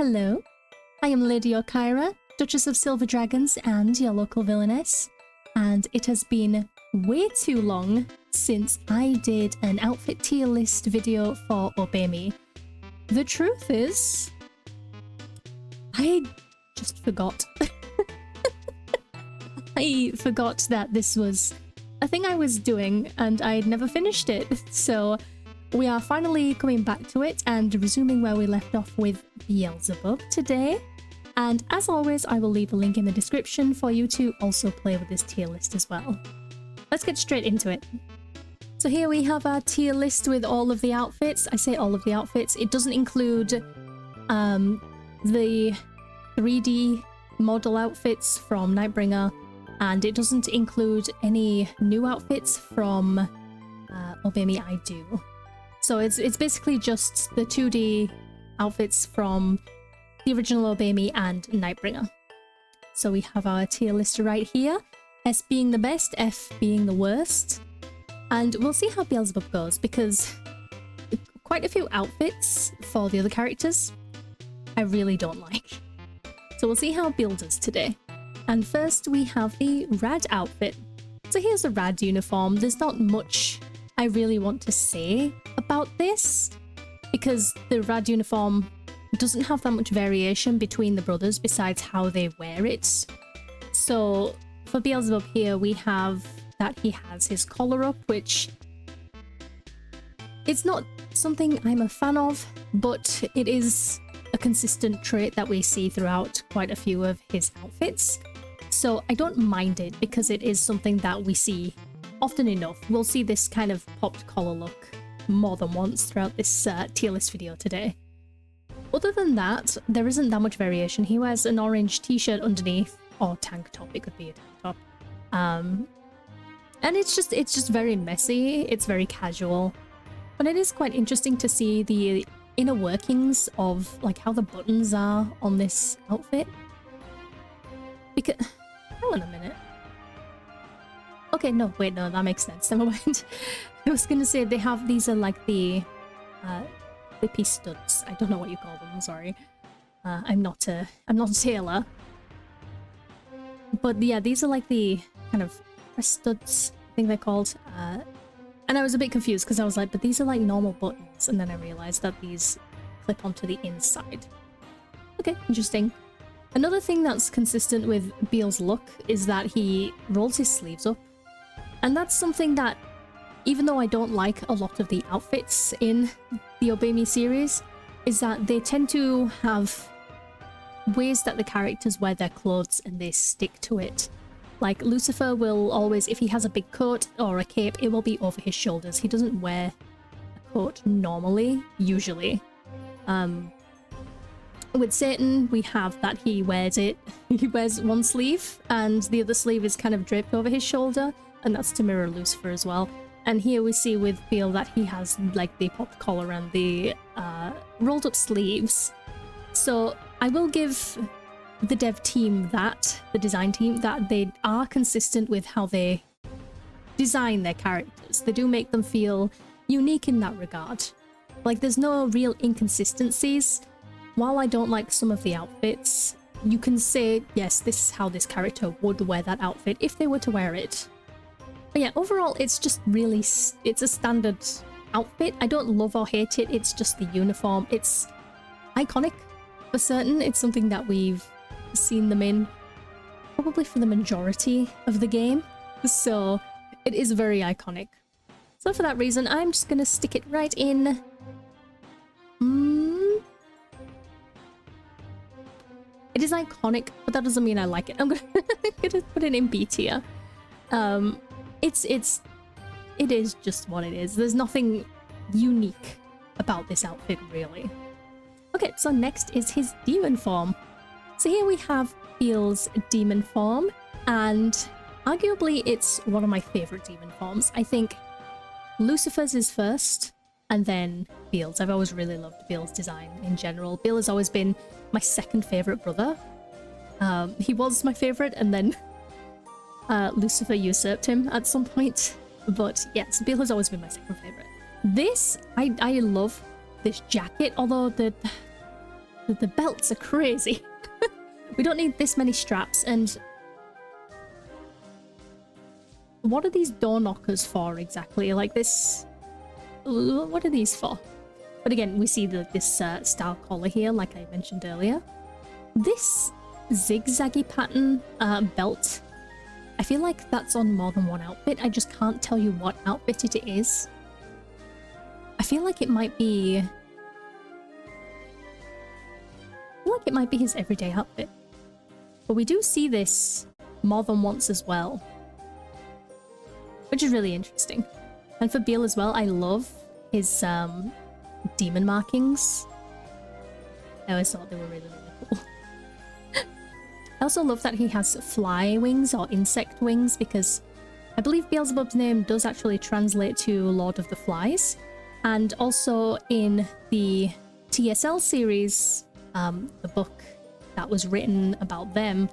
Hello, I am Lady Yorkyrah, Duchess of Silver Dragons and your local villainess, and it has been way too long since I did an outfit tier list video for Otome. The truth is, I just forgot. I forgot that this was a thing I was doing and I'd never finished it, so we are finally coming back to it and resuming where we left off with Beelzebub today. And as always, I will leave a link in the description for you to also play with this tier list as well. Let's get straight into it. So here we have our tier list with all of the outfits. I say all of the outfits. It doesn't include the 3D model outfits from Nightbringer, and it doesn't include any new outfits from Otome I Do. So it's basically just the 2D outfits from the original Otome and Nightbringer. So we have our tier list right here. S being the best, F being the worst. And we'll see how Beelzebub goes, because quite a few outfits for the other characters I really don't like. So we'll see how Beel does today. And first we have the Rad outfit. So here's the Rad uniform. There's not much I really want to say about this, because the Rad uniform doesn't have that much variation between the brothers besides how they wear it. So for Beelzebub here, we have that he has his collar up, which it's not something I'm a fan of, but it is a consistent trait that we see throughout quite a few of his outfits. So I don't mind it because it is something that we see often enough. We'll see this kind of popped collar look more than once throughout this tier list video today. Other than that, there isn't that much variation. He wears an orange t-shirt underneath, or tank top, it could be a tank top. And it's just very messy, it's very casual. But it is quite interesting to see the inner workings of like how the buttons are on this outfit. Because, hang on a minute. Okay, no, wait, no, that makes sense. Never mind. I was gonna say they have, these are like the piece studs. I don't know what you call them, I'm sorry. I'm not a tailor. But yeah, these are like the kind of press studs, I think they're called. And I was a bit confused because I was like, but these are like normal buttons. And then I realized that these clip onto the inside. Okay, interesting. Another thing that's consistent with Beel's look is that he rolls his sleeves up. And that's something that, even though I don't like a lot of the outfits in the Otome series, is that they tend to have ways that the characters wear their clothes and they stick to it. Like Lucifer will always, if he has a big coat or a cape, it will be over his shoulders. He doesn't wear a coat normally, usually. With Satan, we have that he wears it. He wears one sleeve and the other sleeve is kind of draped over his shoulder, and that's to mirror Lucifer as well. And here we see with Beel that he has like the popped collar and the rolled up sleeves. So I will give the dev team that, the design team, that they are consistent with how they design their characters. They do make them feel unique in that regard. Like there's no real inconsistencies. While I don't like some of the outfits, you can say, yes, this is how this character would wear that outfit if they were to wear it. But yeah, overall, it's just really, it's a standard outfit. I don't love or hate it, it's just the uniform. It's iconic for certain. It's something that we've seen them in probably for the majority of the game. So it is very iconic. So for that reason, I'm just gonna stick it right in. It is iconic, but that doesn't mean I like it. I'm gonna put it in B tier. It is just what it is. There's nothing unique about this outfit, really. Okay, so next is his demon form. So here we have Beel's demon form, and arguably it's one of my favorite demon forms. I think Lucifer's is first, and then Beel's. I've always really loved Beel's design in general. Beel has always been my second favorite brother. He was my favorite, and then Lucifer usurped him at some point. But yes, Beel has always been my second favorite. This, I love this jacket, although the The belts are crazy. We don't need this many straps. And what are these door knockers for exactly? Like this, what are these for? But again, we see this style collar here, like I mentioned earlier. This zigzaggy pattern belt, I feel like that's on more than one outfit. I just can't tell you what outfit it is. I feel like it might be... I feel like it might be his everyday outfit. But we do see this more than once as well, which is really interesting. And for Beal as well, I love his demon markings. I always thought they were really, really cool. I also love that he has fly wings or insect wings, because I believe Beelzebub's name does actually translate to Lord of the Flies. And also in the TSL series, the book that was written about them,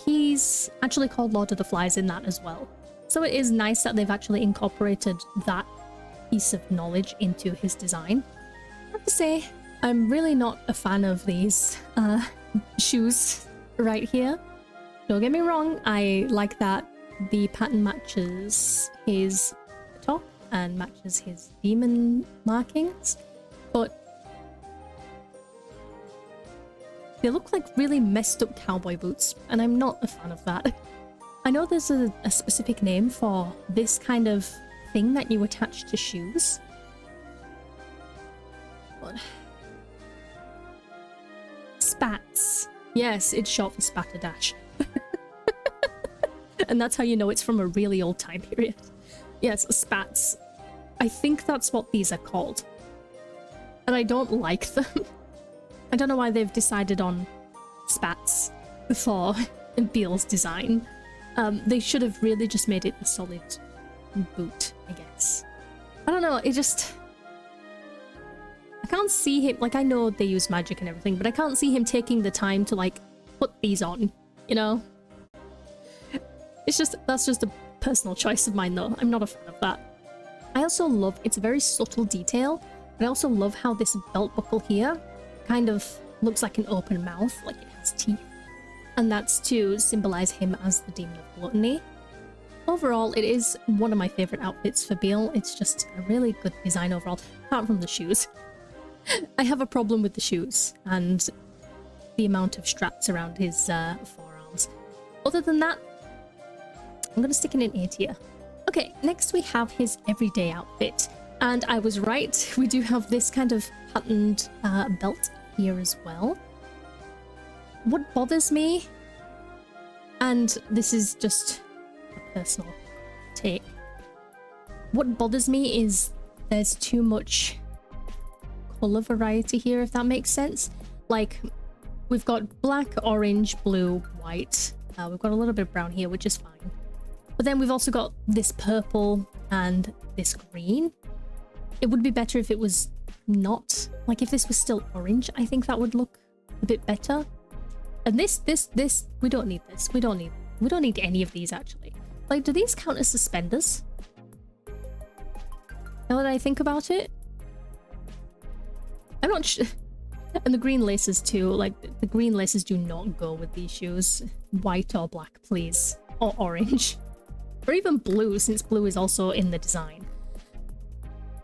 he's actually called Lord of the Flies in that as well. So it is nice that they've actually incorporated that piece of knowledge into his design. I have to say, I'm really not a fan of these shoes right here. Don't get me wrong, I like that the pattern matches his top and matches his demon markings, but they look like really messed up cowboy boots, and I'm not a fan of that. I know there's a specific name for this kind of thing that you attach to shoes. What? Spats. Yes, it's short for spatterdash. And that's how you know it's from a really old time period. Yes, spats. I think that's what these are called. And I don't like them. I don't know why they've decided on spats for Beal's design. They should have really just made it a solid boot, I guess. I don't know, it just... I can't see him, like I know they use magic and everything, but I can't see him taking the time to like put these on, you know? It's just, that's just a personal choice of mine though. I'm not a fan of that. I also love, it's a very subtle detail, but I also love how this belt buckle here kind of looks like an open mouth, like it has teeth. And that's to symbolize him as the demon of gluttony. Overall, it is one of my favorite outfits for Beal. It's just a really good design overall, apart from the shoes. I have a problem with the shoes and the amount of straps around his forearms. Other than that, I'm going to stick in an A tier. Okay, next we have his everyday outfit. And I was right, we do have this kind of patterned belt here as well. What bothers me, and this is just a personal take, what bothers me is there's too much color variety here, if that makes sense. Like, we've got black, orange, blue, white. We've got a little bit of brown here, which is fine. But then we've also got this purple and this green. It would be better if it was not, like if this was still orange, I think that would look a bit better. And this, we don't need this. We don't need any of these actually. Like, do these count as suspenders? Now that I think about it, I'm not sure. And the green laces too, like the green laces do not go with these shoes. White or black, please. Or orange. Or even blue, since blue is also in the design.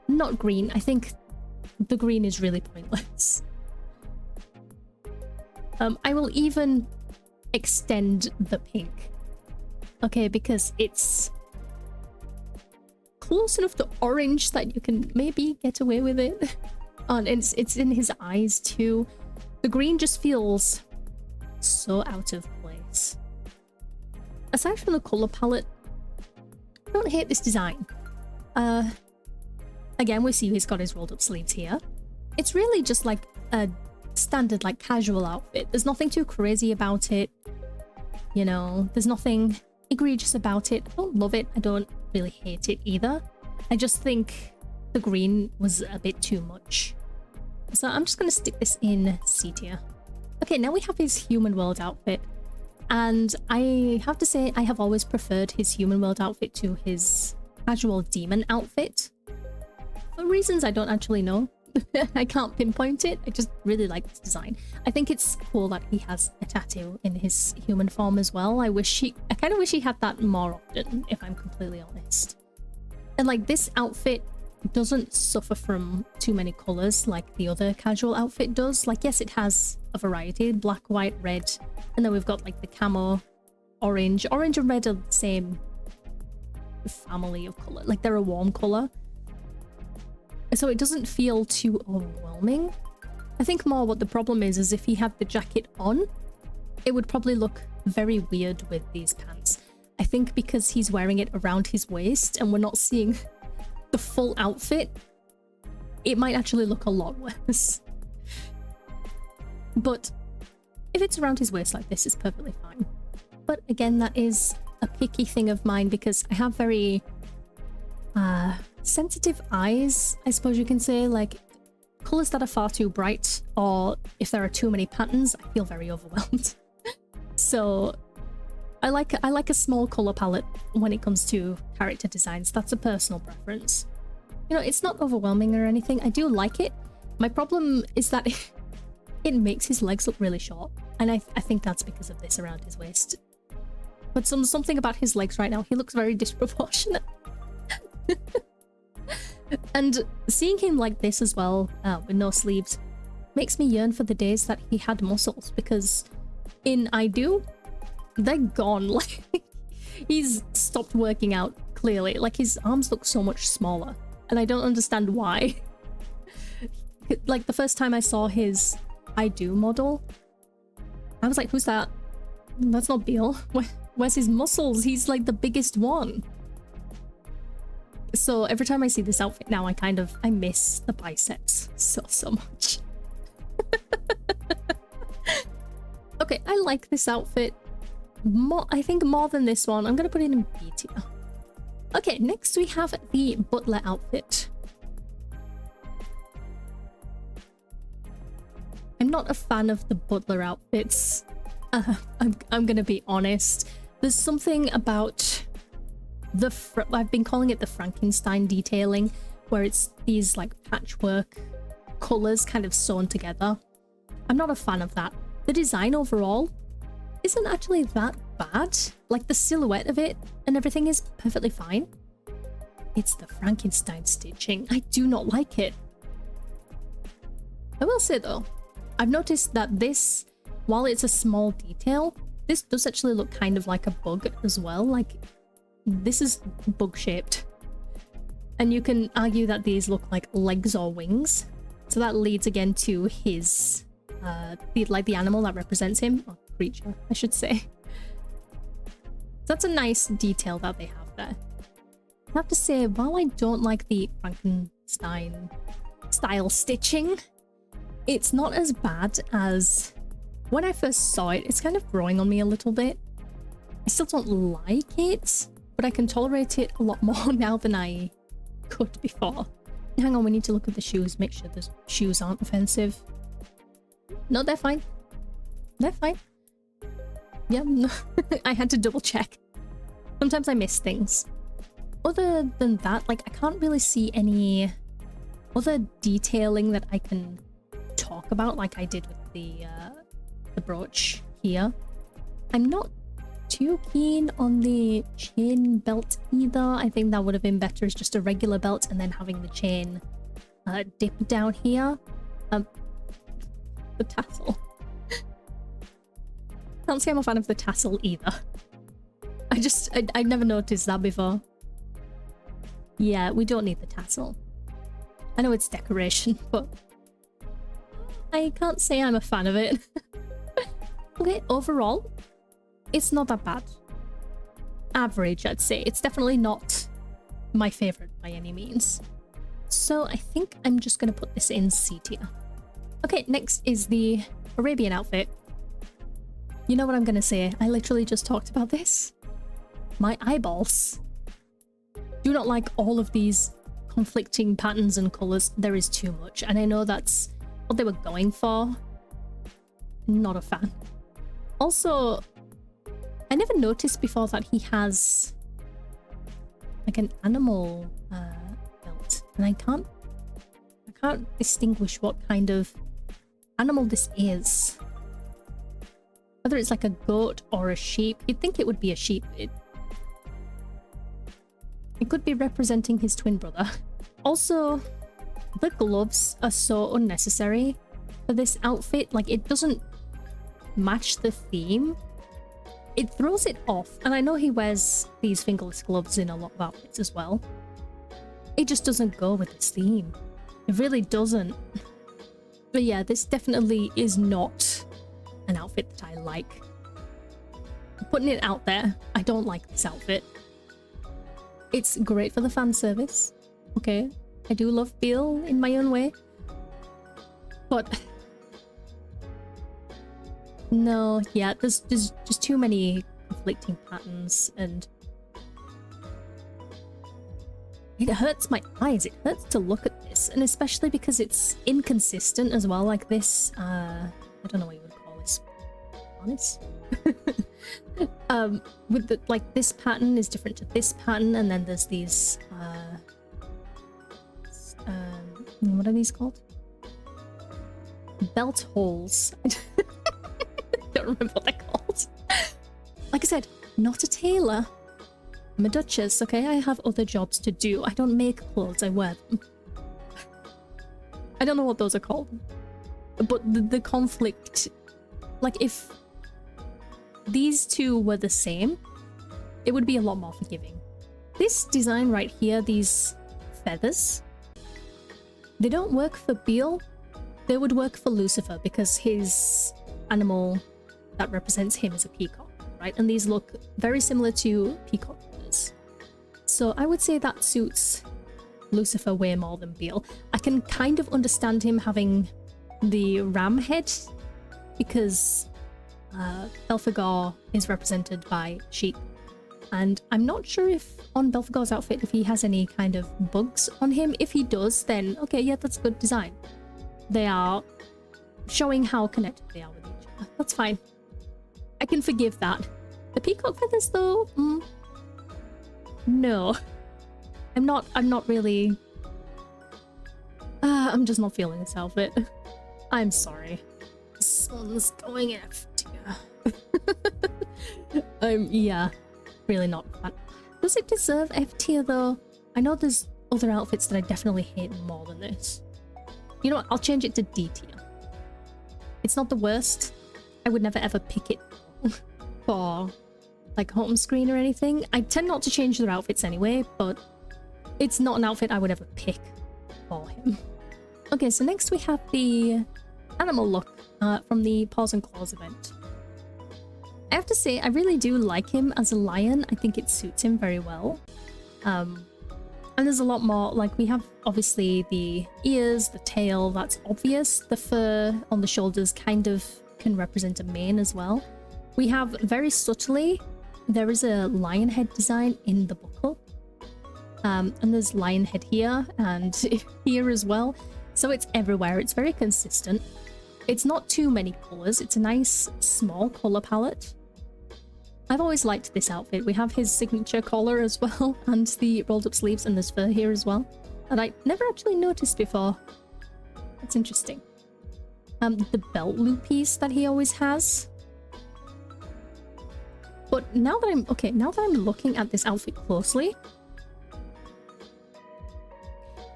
Not green. I think the green is really pointless. I will even extend the pink. Okay, because it's close enough to orange that you can maybe get away with it. And it's in his eyes too. The green just feels so out of place. Aside from the color palette, I don't hate this design. Again, we see he's got his rolled up sleeves here. It's really just like a standard, like casual outfit. There's nothing too crazy about it. You know, there's nothing egregious about it. I don't love it. I don't really hate it either. I just think the green was a bit too much. So I'm just going to stick this in C tier. Okay, now we have his human world outfit. And I have to say, I have always preferred his human world outfit to his casual demon outfit. For reasons I don't actually know. I can't pinpoint it. I just really like this design. I think it's cool that he has a tattoo in his human form as well. I kind of wish he had that more often, if I'm completely honest. And like, this outfit doesn't suffer from too many colors like the other casual outfit does. Like, yes, it has a variety, black, white, red, and then we've got like the camo, orange. Orange and red are the same family of color. Like, they're a warm color. So it doesn't feel too overwhelming. I think more what the problem is if he had the jacket on, it would probably look very weird with these pants. I think because he's wearing it around his waist and we're not seeing the full outfit, it might actually look a lot worse. But if it's around his waist like this, it's perfectly fine. But again, that is a picky thing of mine because I have very sensitive eyes, I suppose you can say. Like, colors that are far too bright, or if there are too many patterns, I feel very overwhelmed. So I like a small color palette when it comes to character designs. That's a personal preference. You know, it's not overwhelming or anything. I do like it. My problem is that it makes his legs look really short, and I think that's because of this around his waist. But something about his legs right now, he looks very disproportionate. And seeing him like this as well, with no sleeves, makes me yearn for the days that he had muscles, because in I Do, they're gone. Like, he's stopped working out, clearly. Like, his arms look so much smaller, and I don't understand why. Like, the first time I saw his I Do model, I was like, who's that? That's not Beal. Where's his muscles? He's like the biggest one. So every time I see this outfit now, I miss the biceps so much. Okay, I like this outfit more, I think more than this one. I'm gonna put it in B tier. Okay, next we have the butler outfit. I'm not a fan of the butler outfits. I'm gonna be honest. There's something about I've been calling it the Frankenstein detailing, where it's these like patchwork colors kind of sewn together. I'm not a fan of that. The design overall isn't actually that bad. Like, the silhouette of it and everything is perfectly fine. It's the Frankenstein stitching. I do not like it. I will say though, I've noticed that this, while it's a small detail, this does actually look kind of like a bug as well. Like, this is bug shaped, and you can argue that these look like legs or wings. So that leads again to his the animal that represents him, or creature I should say. So that's a nice detail that they have there. I have to say, while I don't like the Frankenstein style stitching, it's not as bad as when I first saw it. It's kind of growing on me a little bit. I still don't like it, but I can tolerate it a lot more now than I could before. Hang on, we need to look at the shoes, make sure the shoes aren't offensive. No, they're fine. They're fine. Yeah, no. I had to double check. Sometimes I miss things. Other than that, like, I can't really see any other detailing that I can talk about like I did with the brooch here. I'm not too keen on the chain belt either. I think that would have been better as just a regular belt and then having the chain dip down here. The tassel. Can't say I'm a fan of the tassel either. I never noticed that before. Yeah, we don't need the tassel. I know it's decoration, but I can't say I'm a fan of it. Okay, overall, it's not that bad. Average, I'd say. It's definitely not my favorite by any means. So I think I'm just going to put this in C tier. Okay, next is the Arabian outfit. You know what I'm going to say? I literally just talked about this. My eyeballs. Do not like all of these conflicting patterns and colors. There is too much, and I know that's what they were going for. Not a fan. Also, I never noticed before that he has like an animal belt, and I can't can't distinguish what kind of animal this is. Whether it's like a goat or a sheep. You'd think it would be a sheep. It could be representing his twin brother. Also, the gloves are so unnecessary for this outfit. Like, it doesn't match the theme. It throws it off. And I know he wears these fingerless gloves in a lot of outfits as well. It just doesn't go with this theme. It really doesn't. But yeah, this definitely is not an outfit that I like. I'm putting it out there. I don't like this outfit. It's great for the fan service. Okay. I do love Beel in my own way. But no, yeah, there's just too many conflicting patterns, and it hurts my eyes. It hurts to look at this, and especially because it's inconsistent as well. Like this, I don't know what you would call this. Honest? With the, like, this pattern is different to this pattern, and then there's these, what are these called? Belt holes. I don't remember what they're called. Like I said, not a tailor. I'm a duchess, okay? I have other jobs to do. I don't make clothes, I wear them. I don't know what those are called. But the conflict... Like, if these two were the same, it would be a lot more forgiving. This design right here, these feathers, they don't work for Beel. They would work for Lucifer because his animal that represents him is a peacock, right? And these look very similar to peacock feathers. So I would say that suits Lucifer way more than Beel. I can kind of understand him having the ram head because Belphegor is represented by sheep. And I'm not sure if on Belphegor's outfit if he has any kind of bugs on him. If he does, then okay, yeah, that's good design. They are showing how connected they are with each other. That's fine. I can forgive that. The peacock feathers though, no. I'm not really... I'm just not feeling this outfit. I'm sorry. This one's going F tier. Yeah, really not a fan. Does it deserve F tier though? I know there's other outfits that I definitely hate more than this. You know what? I'll change it to D tier. It's not the worst. I would never ever pick it for like home screen or anything. I tend not to change their outfits anyway, but it's not an outfit I would ever pick for him. Okay, so next we have the animal look from the Paws and Claws event. I have to say, I really do like him as a lion. I think it suits him very well. And there's a lot more, like we have obviously the ears, the tail, that's obvious. The fur on the shoulders kind of can represent a mane as well. We have very subtly, there is a lion head design in the buckle. And there's lion head here and here as well. So it's everywhere, it's very consistent. It's not too many colours, it's a nice small colour palette. I've always liked this outfit. We have his signature collar as well, and the rolled up sleeves, and there's fur here as well. And I never actually noticed before. That's interesting. The belt loop piece that he always has. But now that I'm looking at this outfit closely,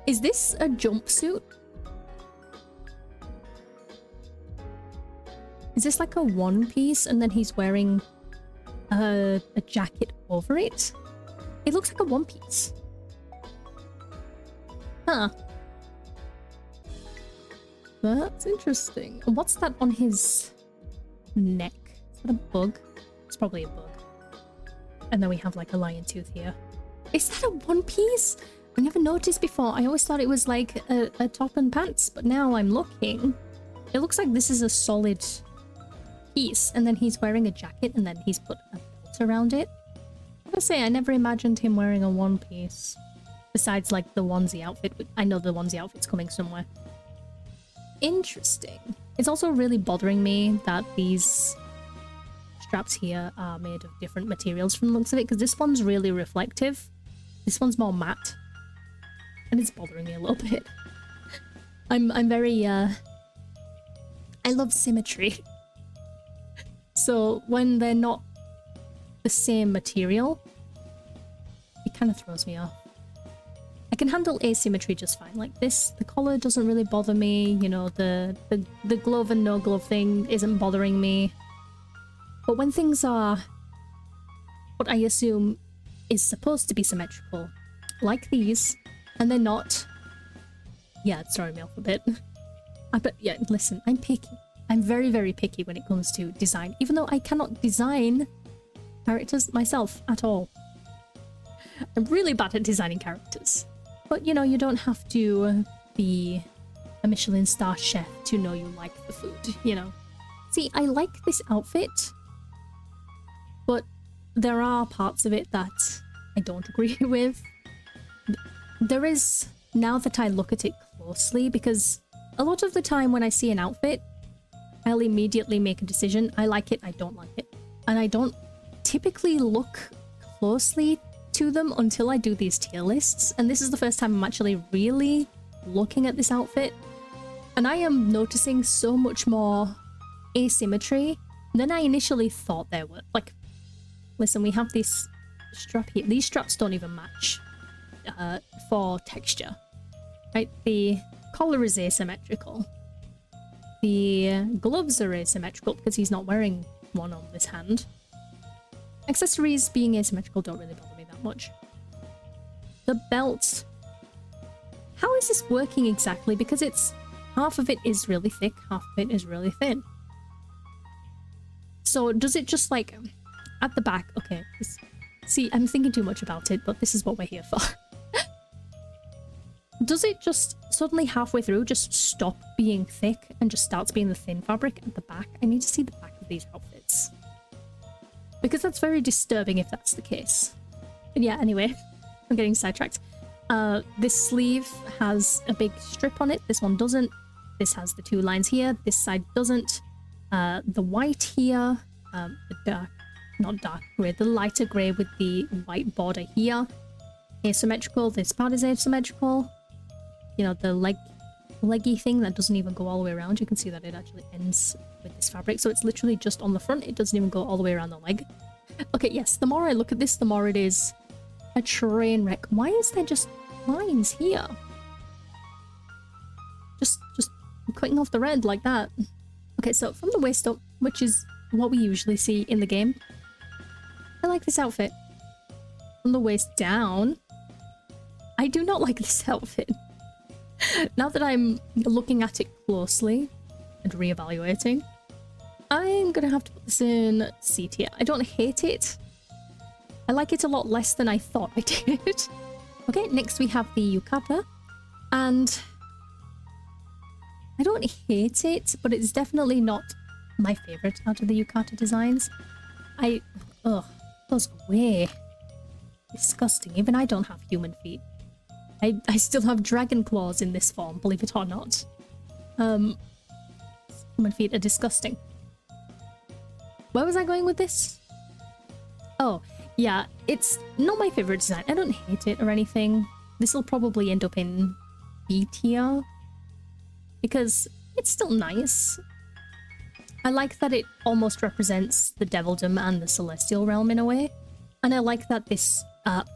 is this a jumpsuit? Is this like a one piece and then he's wearing a jacket over it? It looks like a one piece. Huh. That's interesting. And what's that on his neck? Is that a bug? It's probably a bug. And then we have like a lion tooth here. Is that a one piece? I never noticed before. I always thought it was like a top and pants, but now I'm looking. It looks like this is a solid piece, and then he's wearing a jacket, and then he's put a belt around it. I gotta say, I never imagined him wearing a one piece. Besides, like, the onesie outfit. I know the onesie outfit's coming somewhere. Interesting. It's also really bothering me that these straps here are made of different materials from the looks of it, because this one's really reflective. This one's more matte. And it's bothering me a little bit. I'm very I love symmetry. So when they're not the same material, it kind of throws me off. I can handle asymmetry just fine. Like this, the collar doesn't really bother me. You know, the glove and no glove thing isn't bothering me. But when things are what I assume is supposed to be symmetrical, like these, and they're not, yeah, it's throwing me off a bit. But yeah, listen, I'm picky. I'm very, very picky when it comes to design, even though I cannot design characters myself at all. I'm really bad at designing characters. But, you know, you don't have to be a Michelin star chef to know you like the food, you know. See, I like this outfit, but there are parts of it that I don't agree with. There is, now that I look at it closely, because a lot of the time when I see an outfit, I'll immediately make a decision. I like it, I don't like it. And I don't typically look closely to them until I do these tier lists, and this is the first time I'm actually really looking at this outfit, and I am noticing so much more asymmetry than I initially thought there were. Like, listen, we have this strap here. These straps don't even match for texture, right? The collar is asymmetrical. The gloves are asymmetrical because he's not wearing one on this hand. Accessories being asymmetrical don't really bother me that much. The belt. How is this working exactly? Because it's half of it is really thick, half of it is really thin. So does it just like at the back? Okay, see, I'm thinking too much about it, but this is what we're here for. Does it just suddenly halfway through just stop being thick and just starts being the thin fabric at the back? I need to see the back of these outfits, because that's very disturbing if that's the case. But yeah, anyway, I'm getting sidetracked. This sleeve has a big strip on it. This one doesn't. This has the two lines here. This side doesn't. The white here, the not dark grey, the lighter grey with the white border here, asymmetrical. This part is asymmetrical. You know, the leggy thing that doesn't even go all the way around. You can see that it actually ends with this fabric. So it's literally just on the front. It doesn't even go all the way around the leg. Okay, yes, the more I look at this, the more it is a train wreck. Why is there just lines here? Just cutting off the red like that. Okay, so from the waist up, which is what we usually see in the game, I like this outfit. From the waist down, I do not like this outfit. Now that I'm looking at it closely and reevaluating, I'm gonna have to put this in C tier. I don't hate it. I like it a lot less than I thought I did. Okay, next we have the yukata, and I don't hate it, but it's definitely not my favorite out of the yukata designs. Ugh, those are way disgusting. Even I don't have human feet. I still have dragon claws in this form, believe it or not. Human feet are disgusting. Where was I going with this? Oh, yeah, it's not my favorite design. I don't hate it or anything. This will probably end up in B tier, because it's still nice. I like that it almost represents the devildom and the celestial realm in a way. And I like that this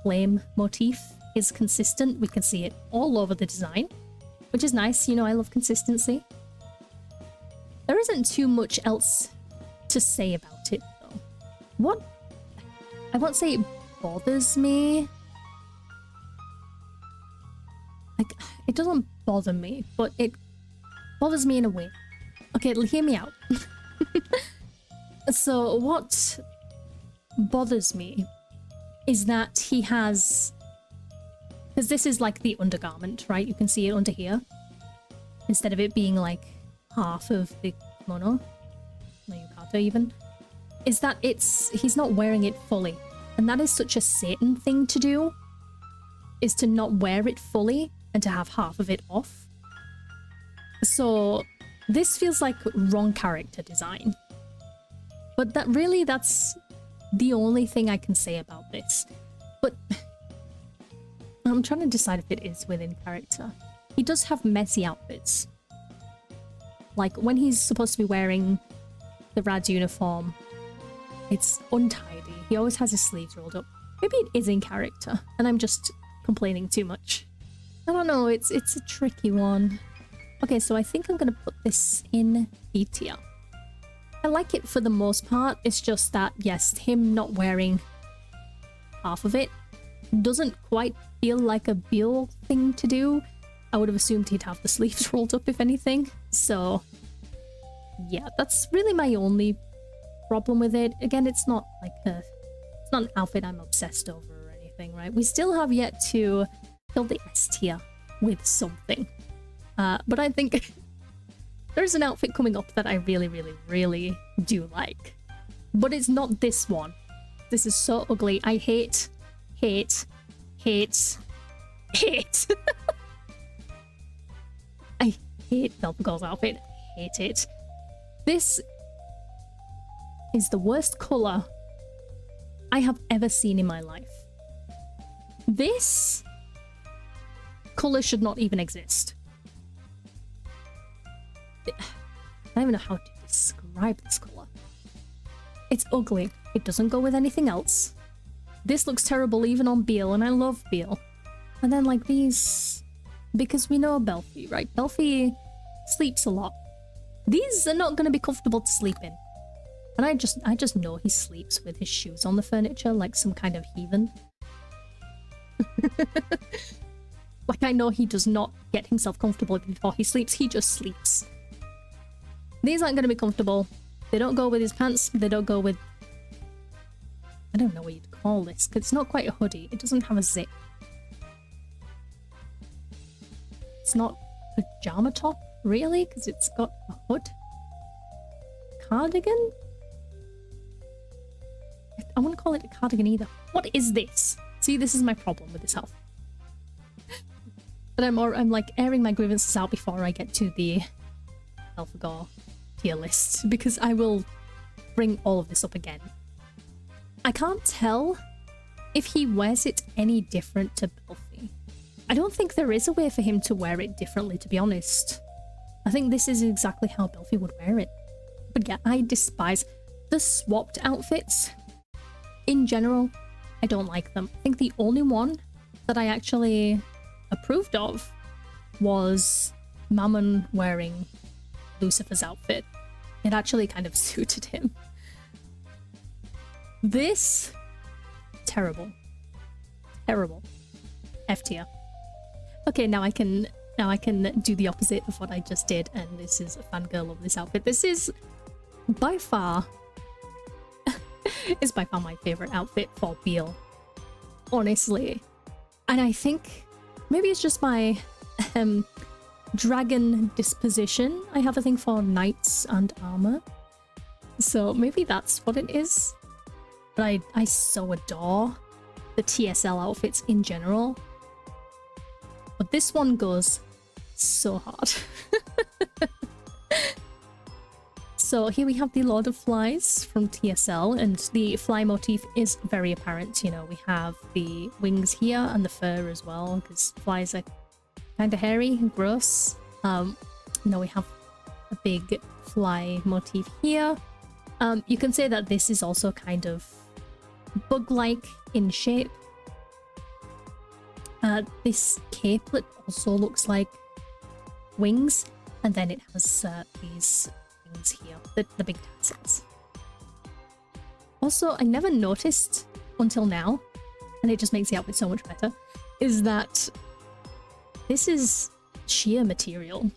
flame motif is consistent. We can see it all over the design, which is nice. You know, I love consistency. There isn't too much else to say about it, though. What? I won't say it bothers me. Like, it doesn't bother me, but it bothers me in a way. Okay, hear me out. So what bothers me is that he has... Because this is like the undergarment, right? You can see it under here. Instead of it being like half of the kimono, no yukata even, is that he's not wearing it fully. And that is such a Satan thing to do, is to not wear it fully and to have half of it off. So this feels like wrong character design. But that's the only thing I can say about this. But I'm trying to decide if it is within character. he does have messy outfits. Like when he's supposed to be wearing the Rad's uniform, it's untidy. He always has his sleeves rolled up. Maybe it is in character, and I'm just complaining too much. I don't know, it's a tricky one. Okay, so I think I'm gonna put this in B tier. I like it for the most part, it's just that, yes, him not wearing half of it doesn't quite feel like a Beel thing to do. I would have assumed he'd have the sleeves rolled up, if anything. So, yeah, that's really my only problem with it. Again, it's not like it's not an outfit I'm obsessed over or anything, right? We still have yet to fill the S tier with something. But I think there's an outfit coming up that I really, really, really do like. But it's not this one. This is so ugly. I hate. I hate Beelzebub's outfit. I hate it. This is the worst colour I have ever seen in my life. This colour should not even exist. I don't even know how to describe this colour. It's ugly. It doesn't go with anything else. This looks terrible even on Beel, and I love Beel. And then like these... Because we know Belfie, right? Belfie sleeps a lot. These are not going to be comfortable to sleep in. And I just know he sleeps with his shoes on the furniture like some kind of heathen. Like I know he does not get himself comfortable before he sleeps, he just sleeps. These aren't going to be comfortable. They don't go with his pants, they don't go with... I don't know what you'd call this, because it's not quite a hoodie. It doesn't have a zip. It's not a pajama top, really, because it's got a hood. Cardigan? I wouldn't call it a cardigan either. What is this? See, this is my problem with this outfit. But I'm like airing my grievances out before I get to the Belphegor tier list, because I will bring all of this up again. I can't tell if he wears it any different to Belfie. I don't think there is a way for him to wear it differently, to be honest. I think this is exactly how Belfie would wear it. But yeah, I despise the swapped outfits. In general, I don't like them. I think the only one that I actually approved of was Mammon wearing Lucifer's outfit. It actually kind of suited him. This, terrible. Terrible. F tier. Okay, now I can do the opposite of what I just did, and this is a fangirl of this outfit. This is by far my favorite outfit for Beel. Honestly. And I think maybe it's just my dragon disposition. I have a thing for knights and armor. So maybe that's what it is. But I so adore the TSL outfits in general. But this one goes so hard. So here we have the Lord of Flies from TSL, and the fly motif is very apparent. You know, we have the wings here and the fur as well, because flies are kind of hairy and gross. You know, we have a big fly motif here. You can say that this is also kind of bug-like in shape. This capelet also looks like wings, and then it has these things here, the big tassels. Also, I never noticed until now, and it just makes the outfit so much better, is that this is sheer material.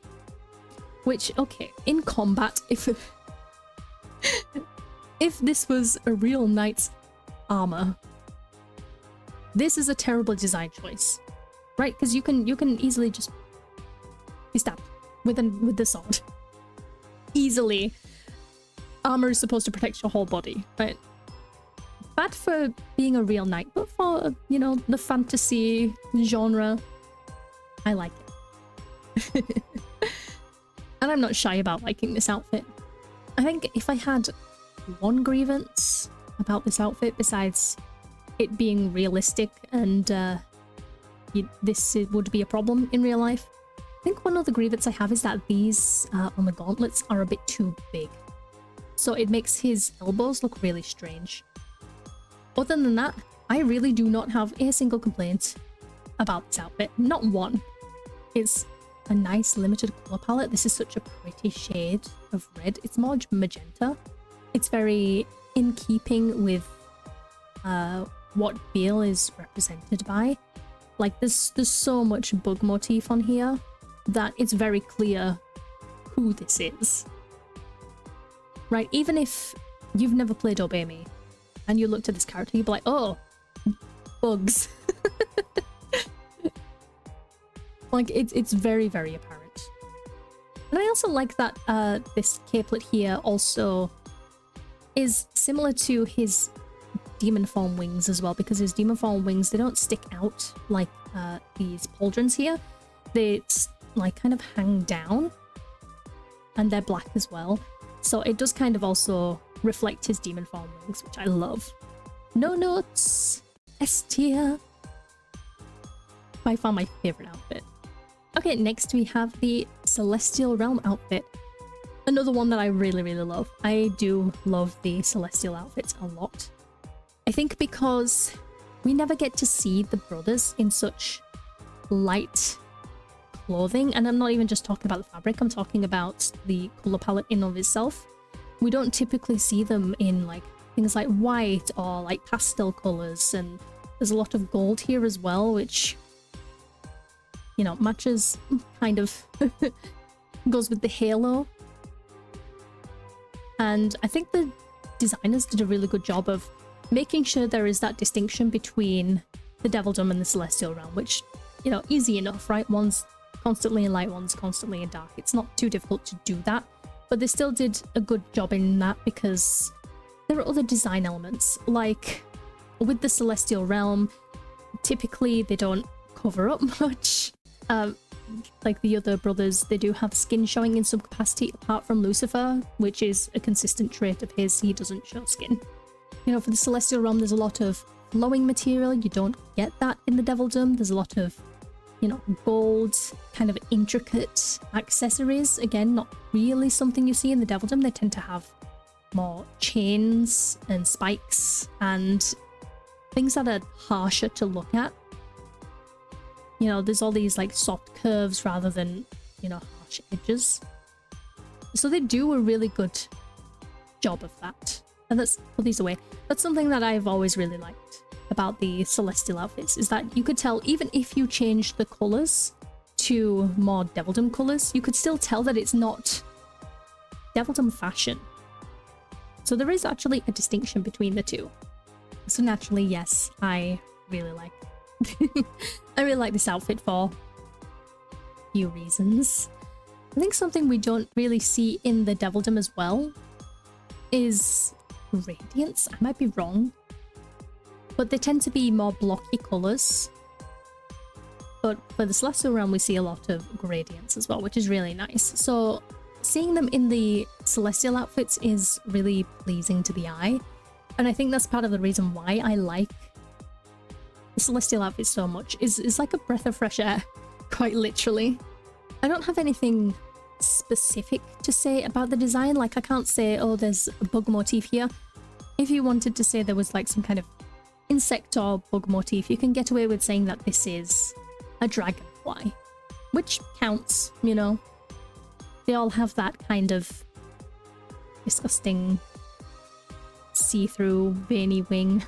Which, okay, in combat, if this was a real knight's armor, this is a terrible design choice, right? Because you can easily just be stabbed with the sword. Easily. Armor is supposed to protect your whole body, right? Bad for being a real knight, but for, you know, the fantasy genre, I like it. And I'm not shy about liking this outfit. I think if I had one grievance about this outfit besides it being realistic and this would be a problem in real life, think one of the grievance I have is that these on the gauntlets are a bit too big. So it makes his elbows look really strange. Other than that, I really do not have a single complaint about this outfit. Not one. It's a nice limited color palette. This is such a pretty shade of red. It's more magenta. It's very in keeping with what Beel is represented by. Like there's so much bug motif on here that it's very clear who this is. Right, even if you've never played Otome and you looked at this character, you'd be like, oh, bugs. Like, it's very, very apparent. And I also like that this capelet here also is similar to his demon form wings as well, because his demon form wings, they don't stick out like these pauldrons here. They like kind of hang down, and they're black as well. So it does kind of also reflect his demon form wings, which I love. No notes, S tier. By far my favorite outfit. Okay, next we have the Celestial Realm outfit. Another one that I really, really love. I do love the Celestial outfits a lot. I think because we never get to see the brothers in such light clothing, and I'm not even just talking about the fabric, I'm talking about the color palette in of itself. We don't typically see them in like things like white or like pastel colors, and there's a lot of gold here as well, which, you know, matches kind of goes with the halo. And I think the designers did a really good job of making sure there is that distinction between the Devildom and the Celestial Realm, which, you know, easy enough, right? One's constantly in light, one's constantly in dark. It's not too difficult to do that, but they still did a good job in that because there are other design elements. Like with the Celestial Realm, typically they don't cover up much. Like the other brothers, they do have skin showing in some capacity, apart from Lucifer, which is a consistent trait of his. He doesn't show skin. You know, for the Celestial Realm, there's a lot of flowing material. You don't get that in the Devildom. There's a lot of, you know, gold, kind of intricate accessories. Again, not really something you see in the Devildom. They tend to have more chains and spikes and things that are harsher to look at. You know, there's all these like soft curves rather than, you know, harsh edges. So they do a really good job of that. And let's put these away. That's something that I've always really liked about the Celestial outfits, is that you could tell, even if you change the colours to more Devildom colours, you could still tell that it's not Devildom fashion. So there is actually a distinction between the two. So naturally, yes, I really like I really like this outfit for a few reasons. I think something we don't really see in the Devildom as well is gradients. I might be wrong, but they tend to be more blocky colours. But for the Celestial Realm, we see a lot of gradients as well, which is really nice. So seeing them in the Celestial outfits is really pleasing to the eye. And I think that's part of the reason why I like the Celestial outfit so much. Is like a breath of fresh air, quite literally. I don't have anything specific to say about the design. Like, I can't say, oh, there's a bug motif here. If you wanted to say there was like some kind of insect or bug motif, you can get away with saying that this is a dragonfly, which counts, you know. They all have that kind of disgusting see-through veiny wing.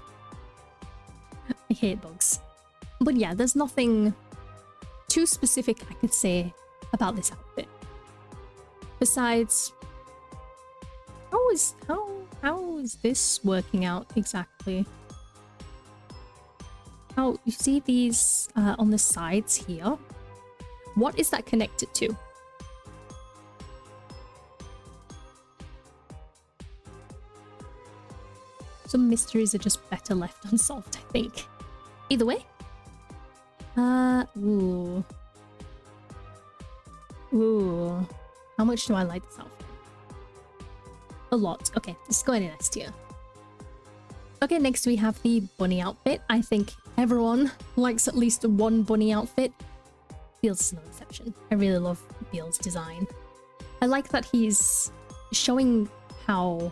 I hate bugs. But yeah, there's nothing too specific I could say about this outfit. Besides, how is this working out exactly? How, you see these on the sides here? What is that connected to? Some mysteries are just better left unsolved, I think. Either way. Ooh. Ooh. How much do I like this outfit? A lot. Okay, this is going in S tier. Okay, next we have the bunny outfit. I think everyone likes at least one bunny outfit. Beelz is no exception. I really love Beelz's design. I like that he's showing how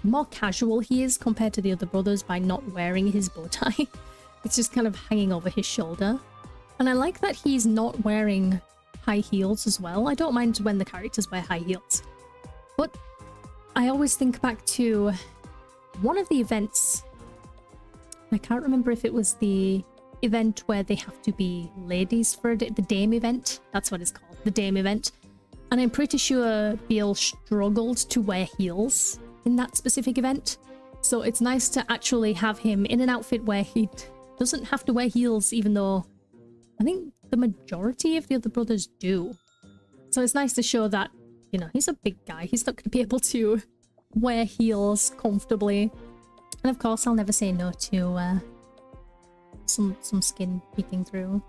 more casual he is compared to the other brothers by not wearing his bow tie. It's just kind of hanging over his shoulder. And I like that he's not wearing high heels as well. I don't mind when the characters wear high heels. But I always think back to one of the events. I can't remember if it was the event where they have to be ladies for the dame event. That's what it's called, the dame event. And I'm pretty sure Beelz struggled to wear heels in that specific event. So it's nice to actually have him in an outfit where he doesn't have to wear heels, even though I think the majority of the other brothers do. So it's nice to show that, you know, he's a big guy. He's not going to be able to wear heels comfortably. And of course, I'll never say no to some skin peeking through.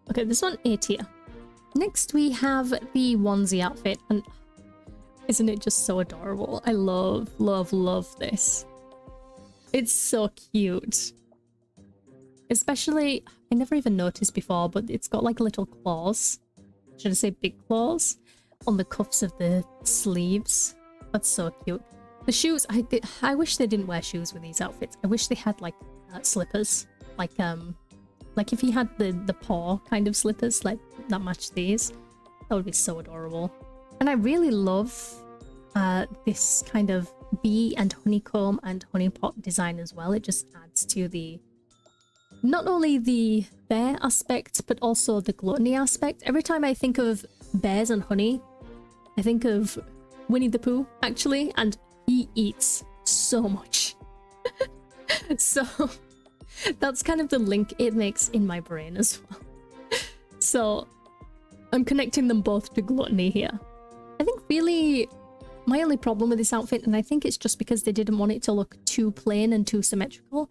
Okay, this one, A tier. Next, we have the onesie outfit, and isn't it just so adorable? I love, love, love this. It's so cute. Especially, I never even noticed before, but it's got like little claws. Should I say big claws? On the cuffs of the sleeves. That's so cute. The shoes, I wish they didn't wear shoes with these outfits. I wish they had like slippers. Like if he had the paw kind of slippers like that match these. That would be so adorable. And I really love this kind of bee and honeycomb and honeypot design as well. It just adds to the not only the bear aspect, but also the gluttony aspect. Every time I think of bears and honey, I think of Winnie the Pooh, actually, and he eats so much. So that's kind of the link it makes in my brain as well. So I'm connecting them both to gluttony here. I think really my only problem with this outfit, and I think it's just because they didn't want it to look too plain and too symmetrical,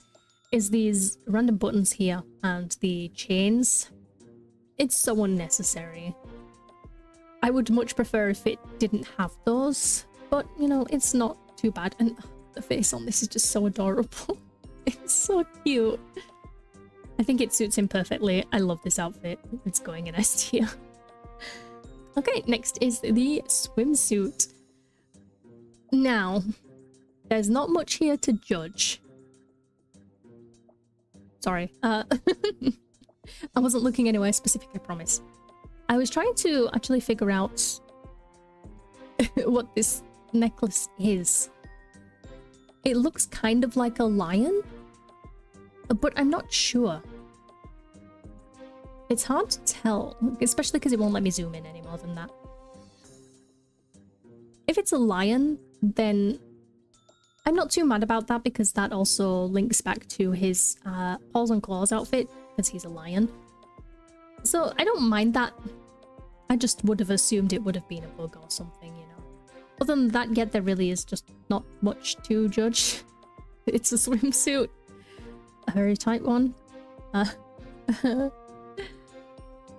is these random buttons here and the chains. It's so unnecessary. I would much prefer if it didn't have those, but you know, it's not too bad. And the face on this is just so adorable. It's so cute. I think it suits him perfectly. I love this outfit. It's going in S tier. Okay, next is the swimsuit. Now, there's not much here to judge. Sorry. I wasn't looking anywhere specific, I promise. I was trying to actually figure out what this necklace is. It looks kind of like a lion, but I'm not sure. It's hard to tell, especially because it won't let me zoom in any more than that. If it's a lion, then I'm not too mad about that because that also links back to his paws and claws outfit because he's a lion. So I don't mind that. I just would have assumed it would have been a bug or something, you know. Other than that, yet there really is just not much to judge. It's a swimsuit. A very tight one.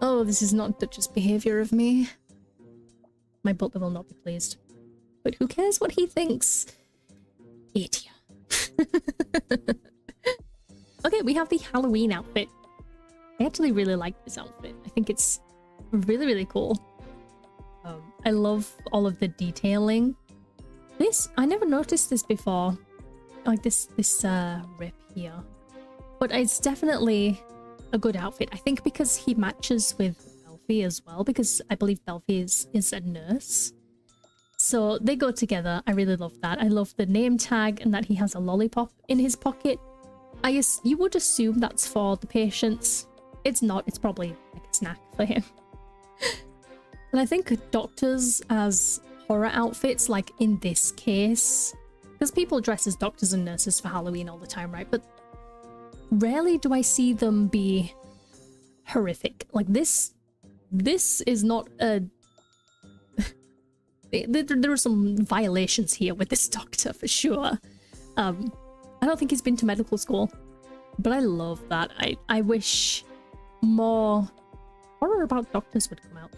Oh, this is not Dutch's behavior of me. My butler will not be pleased. But who cares what he thinks? Idiot. Okay, we have the Halloween outfit. I actually really like this outfit. I think it's really, really cool. I love all of the detailing. This, I never noticed this before. Like this rip here. But it's definitely a good outfit. I think because he matches with Belphie as well, because I believe Belphie is a nurse. So they go together. I really love that. I love the name tag and that he has a lollipop in his pocket. You would assume that's for the patients. It's not. It's probably like a snack for him. And I think doctors as horror outfits, like in this case, because people dress as doctors and nurses for Halloween all the time, right? But rarely do I see them be horrific. Like this is not a... There are some violations here with this doctor for sure. I don't think he's been to medical school, but I love that. I wish more horror about doctors would come out.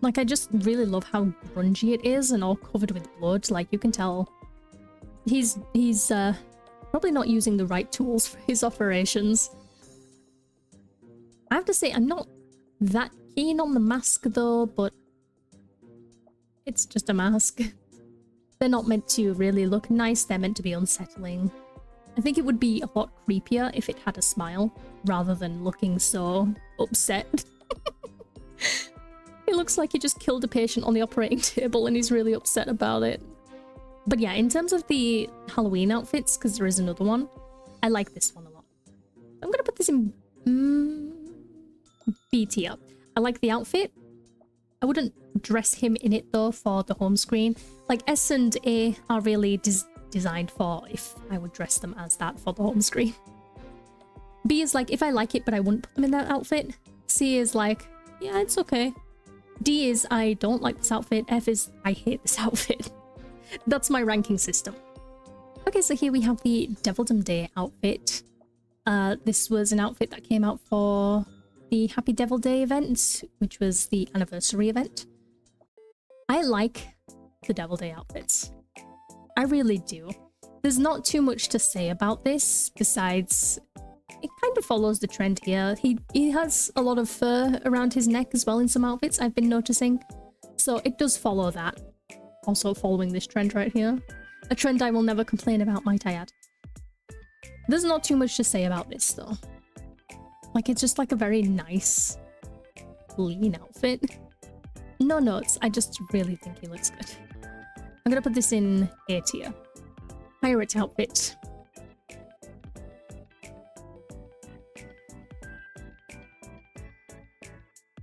Like, I just really love how grungy it is and all covered with blood. Like, you can tell he's probably not using the right tools for his operations. I have to say, I'm not that keen on the mask though, but it's just a mask. They're not meant to really look nice, they're meant to be unsettling. I think it would be a lot creepier if it had a smile, rather than looking so upset. It looks like he just killed a patient on the operating table and he's really upset about it. But yeah, in terms of the Halloween outfits, because there is another one, I like this one a lot. I'm gonna put this in B tier. I like the outfit. I wouldn't dress him in it though for the home screen. Like S and A are really designed for if I would dress them as that for the home screen. B is like, if I like it but I wouldn't put them in that outfit. C is like, yeah, it's okay. D is, I don't like this outfit. F is, I hate this outfit. That's my ranking system. Okay, so here we have the Devildom Day outfit. This was an outfit that came out for the Happy Devil Day event, which was the anniversary event. I like the Devil Day outfits. I really do. There's not too much to say about this, besides it kind of follows the trend here. He has a lot of fur around his neck as well in some outfits, I've been noticing. So it does follow that. Also following this trend right here. A trend I will never complain about, might I add. There's not too much to say about this though. Like, it's just like a very nice, clean outfit. No notes, I just really think he looks good. I'm gonna put this in A tier. Pirate outfit.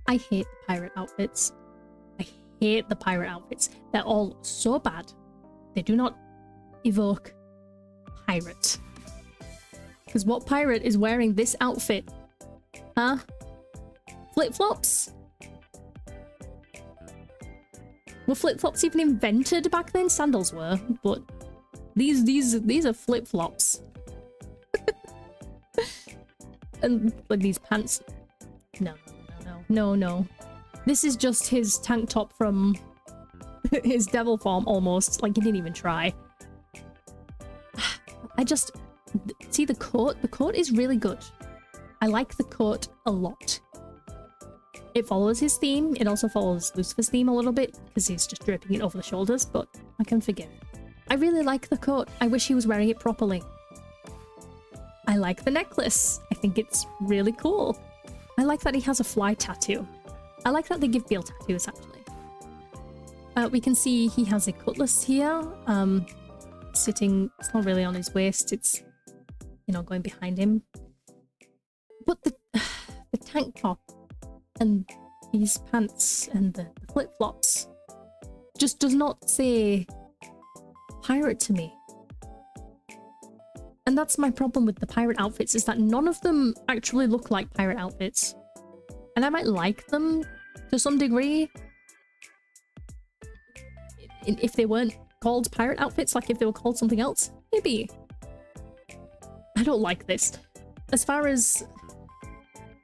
I hate the pirate outfits. I hate the pirate outfits. They're all so bad. They do not evoke pirate. Because what pirate is wearing this outfit? Huh? Flip-flops? Were flip-flops even invented back then? Sandals were, but these are flip-flops. And like these pants. No. This is just his tank top from his devil form almost. Like, he didn't even try. I just... See the coat? The coat is really good. I like the coat a lot. It follows his theme. It also follows Lucifer's theme a little bit, because he's just draping it over the shoulders, but I can forgive. I really like the coat. I wish he was wearing it properly. I like the necklace. I think it's really cool. I like that he has a fly tattoo. I like that they give Beale tattoos, actually. We can see he has a cutlass here. Sitting, it's not really on his waist, it's, you know, going behind him. But the tank top and these pants and the flip-flops just does not say pirate to me. And that's my problem with the pirate outfits, is that none of them actually look like pirate outfits. And I might like them to some degree if they weren't called pirate outfits, like if they were called something else, maybe. I don't like this. As far as...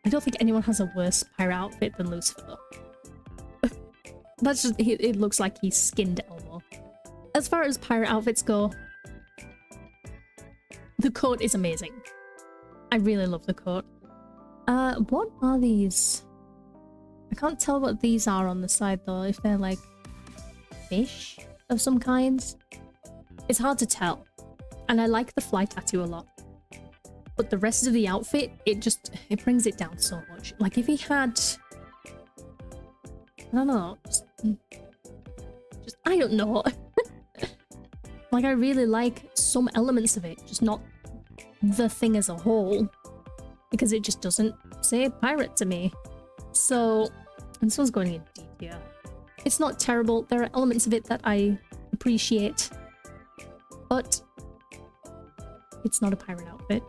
I don't think anyone has a worse pirate outfit than Lucifer, though. That's just... It looks like he's skinned Elmo. As far as pirate outfits go, the coat is amazing. I really love the coat. What are these? I can't tell what these are on the side, though, if they're like fish of some kinds. It's hard to tell. And I like the fly tattoo a lot. But the rest of the outfit, it brings it down so much. Like, if he had... I don't know. I don't know. Like, I really like some elements of it, just not the thing as a whole. Because it just doesn't say pirate to me. So, and this one's going in deep here. It's not terrible. There are elements of it that I appreciate. But it's not a pirate outfit.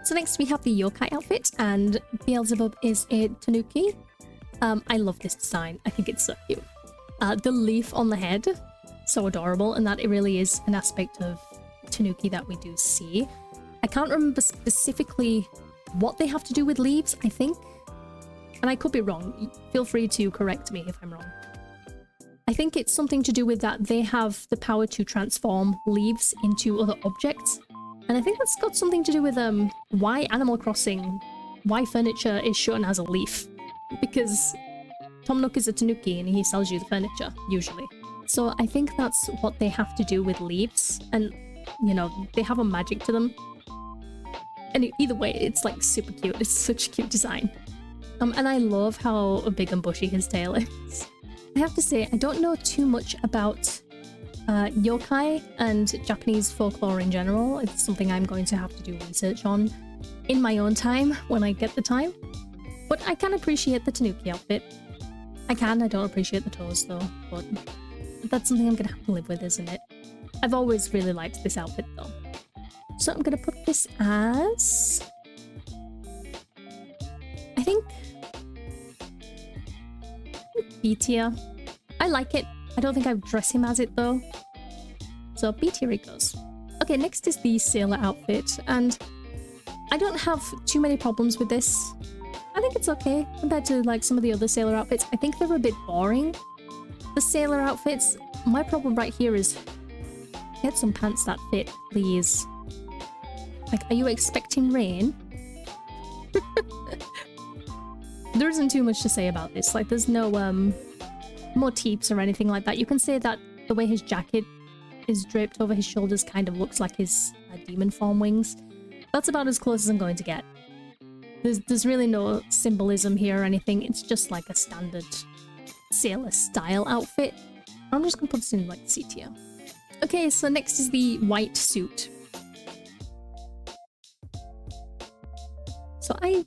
So next we have the yokai outfit, and Beelzebub is a tanuki. I love this design. I think it's so cute. The leaf on the head, so adorable, and that it really is an aspect of tanuki that we do see. I can't remember specifically what they have to do with leaves, I think. And I could be wrong. Feel free to correct me if I'm wrong. I think it's something to do with that they have the power to transform leaves into other objects. And I think that's got something to do with why Animal Crossing why furniture is shown as a leaf. Because Tom Nook is a tanuki and he sells you the furniture, usually. So I think that's what they have to do with leaves. And, you know, they have a magic to them. And either way, it's like super cute. It's such a cute design. And I love how big and bushy his tail is. I have to say, I don't know too much about yokai and Japanese folklore in general. It's something I'm going to have to do research on in my own time when I get the time. But I can appreciate the tanuki outfit. I don't appreciate the toes though, but that's something I'm gonna have to live with, isn't it? I've always really liked this outfit though. So I'm gonna put this as... I think B tier. I like it. I don't think I would dress him as it though. So B tier it goes. Okay, next is the sailor outfit, and I don't have too many problems with this. I think it's okay compared to like some of the other sailor outfits. I think they're a bit boring. The sailor outfits, my problem right here is get some pants that fit, please. Like, are you expecting rain? There isn't too much to say about this. Like, there's no motifs or anything like that. You can say that the way his jacket is draped over his shoulders kind of looks like his demon form wings. That's about as close as I'm going to get. There's really no symbolism here or anything. It's just like a standard sailor style outfit. I'm just gonna put this in like C tier. Okay, so next is the white suit. So I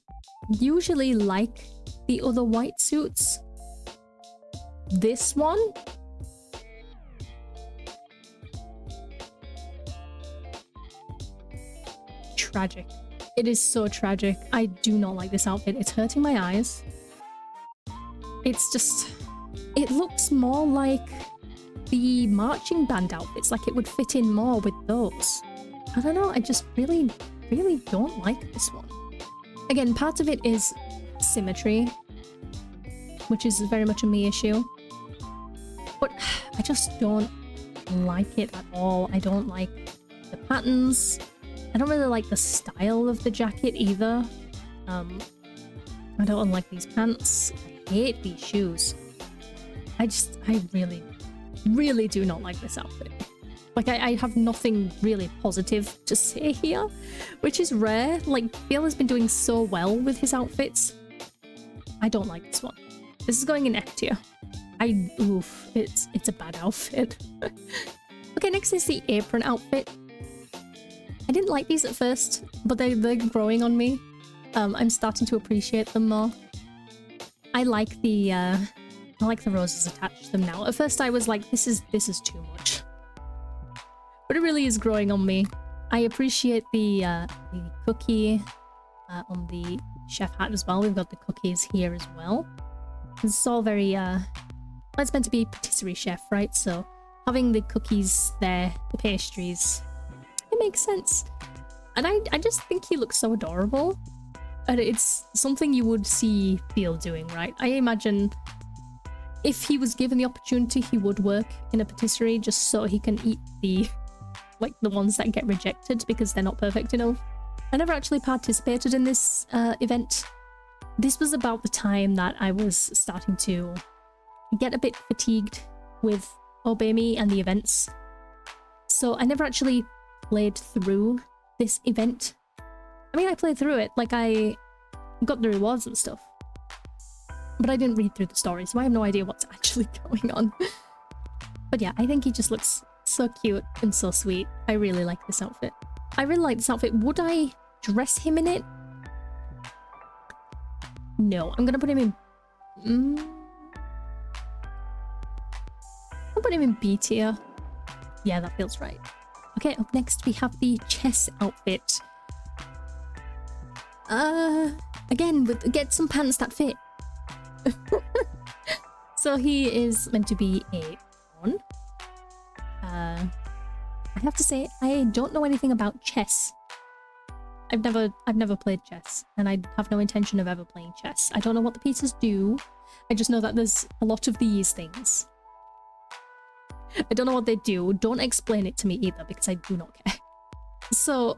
usually like the other white suits. This one, tragic. It is so tragic. I do not like this outfit. It's hurting my eyes. It's just... It looks more like the marching band outfits. Like it would fit in more with those. I don't know. I just really, really don't like this one. Again, part of it is symmetry, which is very much a me issue. But I just don't like it at all. I don't like the patterns. I don't really like the style of the jacket either. I don't like these pants. I hate these shoes. I really, really do not like this outfit. Like, I have nothing really positive to say here, which is rare. Like, Bill has been doing so well with his outfits. I don't like this one. This is going in F tier. Oof, it's a bad outfit. Okay, next is the apron outfit. I didn't like these at first, but they're growing on me. I'm starting to appreciate them more. I like the roses attached to them now. At first I was like, this is too much. But it really is growing on me. I appreciate the cookie on the chef hat as well. We've got the cookies here as well. It's all very, it's meant to be patisserie chef, right? So having the cookies there, the pastries, it makes sense. And I just think he looks so adorable. And it's something you would see Beale doing, right? I imagine if he was given the opportunity, he would work in a patisserie just so he can eat the ones that get rejected because they're not perfect enough. I never actually participated in this event. This was about the time that I was starting to get a bit fatigued with Otome and the events. So I never actually played through this event. I mean, I played through it, like I got the rewards and stuff. But I didn't read through the story, so I have no idea what's actually going on. But yeah, I think he just looks so cute and so sweet. I really like this outfit. I really like this outfit. Would I dress him in it? No, I'm gonna put him in... I'll put him in B tier. Yeah, that feels right. Okay, up next we have the chess outfit. Again, get some pants that fit. So he is meant to be a pawn. I have to say, I don't know anything about chess. I've never played chess, and I have no intention of ever playing chess. I don't know what the pieces do. I just know that there's a lot of these things. I don't know what they do. Don't explain it to me either, because I do not care. So,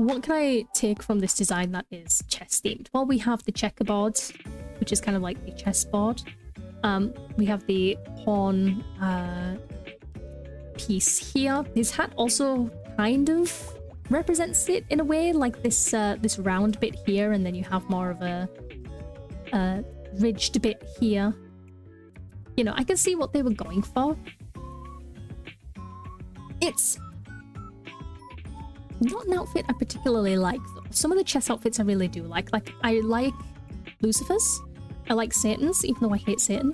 what can I take from this design that is chess themed? Well, we have the checkerboard, which is kind of like the chessboard. We have the pawn piece here. His hat also kind of represents it in a way, like this this round bit here, and then you have more of a ridged bit here. You know, I can see what they were going for. It's not an outfit I particularly like, though. Some of the chess outfits I really do like. Like, I like Lucifer's. I like Satan's, even though I hate Satan.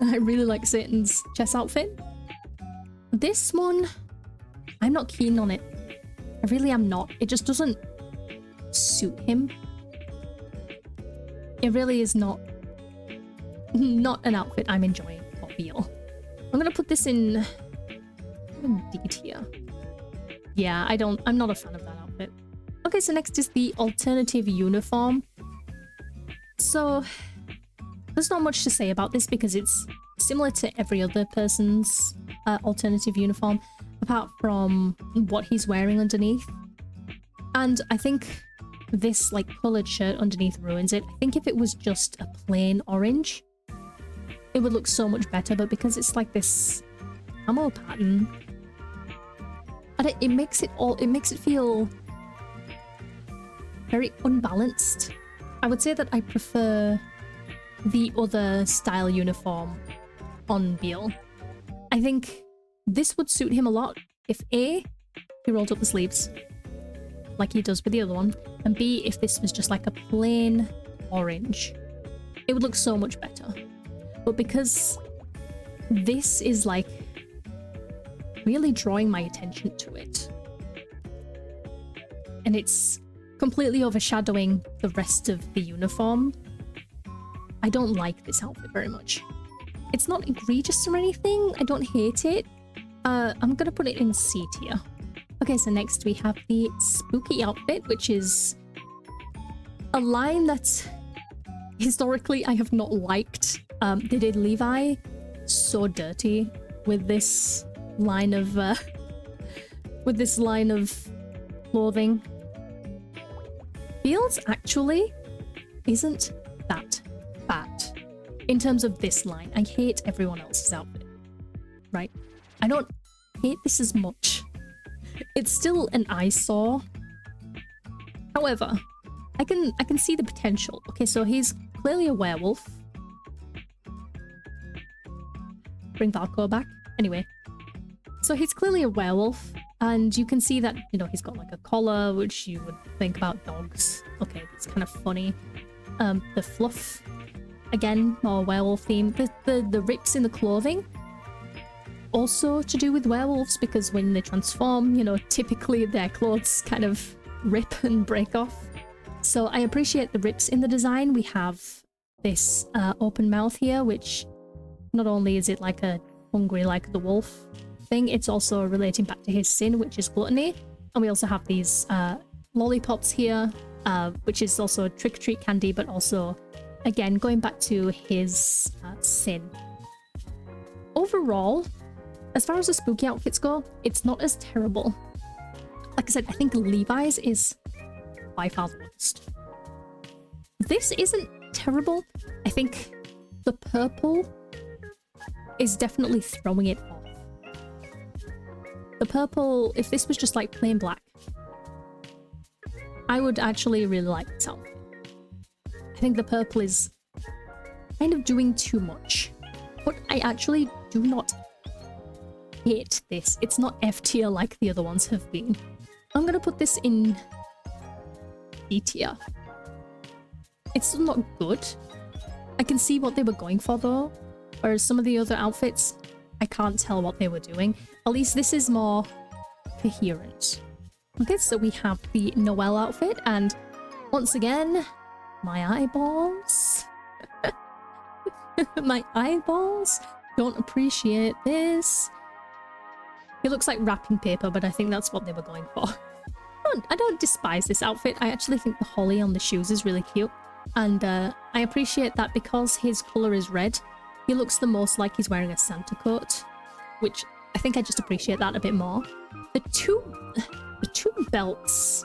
I really like Satan's chess outfit. This one, I'm not keen on it. I really am not. It just doesn't suit him. It really is not an outfit I'm enjoying for Beal. I'm gonna put this in D tier. Yeah, I'm not a fan of that outfit. Okay, so next is the alternative uniform. So there's not much to say about this because it's similar to every other person's alternative uniform, apart from what he's wearing underneath. And I think this like coloured shirt underneath ruins it. I think if it was just a plain orange, it would look so much better, but because it's like this camo pattern, and it makes it feel very unbalanced. I would say that I prefer the other style uniform on Beal. I think this would suit him a lot if A, he rolled up the sleeves like he does with the other one, and B, if this was just like a plain orange. It would look so much better. But because this is like really drawing my attention to it, and it's completely overshadowing the rest of the uniform, I don't like this outfit very much. It's not egregious or anything. I don't hate it. I'm gonna put it in C tier. Okay, so next we have the spooky outfit, which is a line that historically I have not liked. They did Levi so dirty with this line of clothing. Beal's actually isn't that bad in terms of this line. I hate everyone else's outfit, right? I don't hate this as much. It's still an eyesore. However, I can see the potential. Okay, so he's clearly a werewolf. Bring Valko back. Anyway, so he's clearly a werewolf, and you can see that, you know, he's got like a collar, which you would think about dogs. Okay, it's kind of funny. The fluff, again, more werewolf theme. The rips in the clothing, also to do with werewolves, because when they transform, you know, typically their clothes kind of rip and break off. So I appreciate the rips in the design. We have this open mouth here, which not only is it like a hungry like the wolf thing, it's also relating back to his sin, which is gluttony. And we also have these lollipops here, which is also trick-or-treat candy, but also, again, going back to his sin. Overall, as far as the spooky outfits go, it's not as terrible. Like I said, I think Levi's is by far the worst. This isn't terrible. I think the purple is definitely throwing it off. The purple, if this was just like plain black, I would actually really like this outfit. I think the purple is kind of doing too much, but I actually do not hate this. It's not F tier like the other ones have been. I'm gonna put this in D tier. It's still not good. I can see what they were going for though, whereas some of the other outfits, I can't tell what they were doing. At least this is more coherent. Okay, so we have the Noel outfit, and once again, my eyeballs. My eyeballs don't appreciate this. It looks like wrapping paper, but I think that's what they were going for. I don't despise this outfit. I actually think the holly on the shoes is really cute. And I appreciate that because his colour is red, he looks the most like he's wearing a Santa coat, which I think I just appreciate that a bit more. The two belts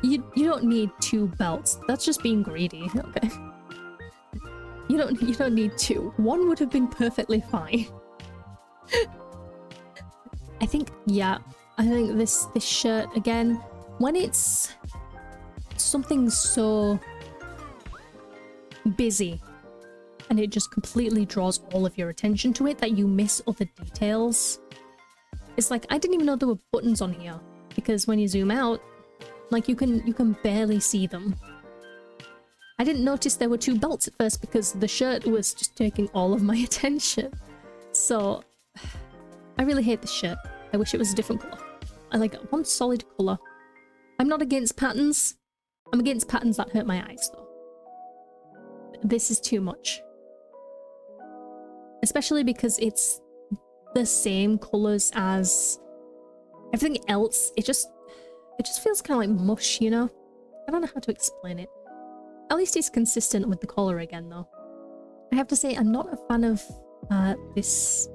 You don't need 2 belts. That's just being greedy. Okay. You don't need 2. 1 would have been perfectly fine. I think, yeah, I think this shirt again, when it's something so busy and it just completely draws all of your attention to it that you miss other details. It's like, I didn't even know there were buttons on here, because when you zoom out, like you can barely see them. I didn't notice there were 2 belts at first because the shirt was just taking all of my attention. So I really hate this shirt. I wish it was a different colour. I like one solid colour. I'm not against patterns. I'm against patterns that hurt my eyes though. This is too much. Especially because it's the same colours as everything else. It just feels kind of like mush, you know? I don't know how to explain it. At least it's consistent with the collar again though. I have to say I'm not a fan of this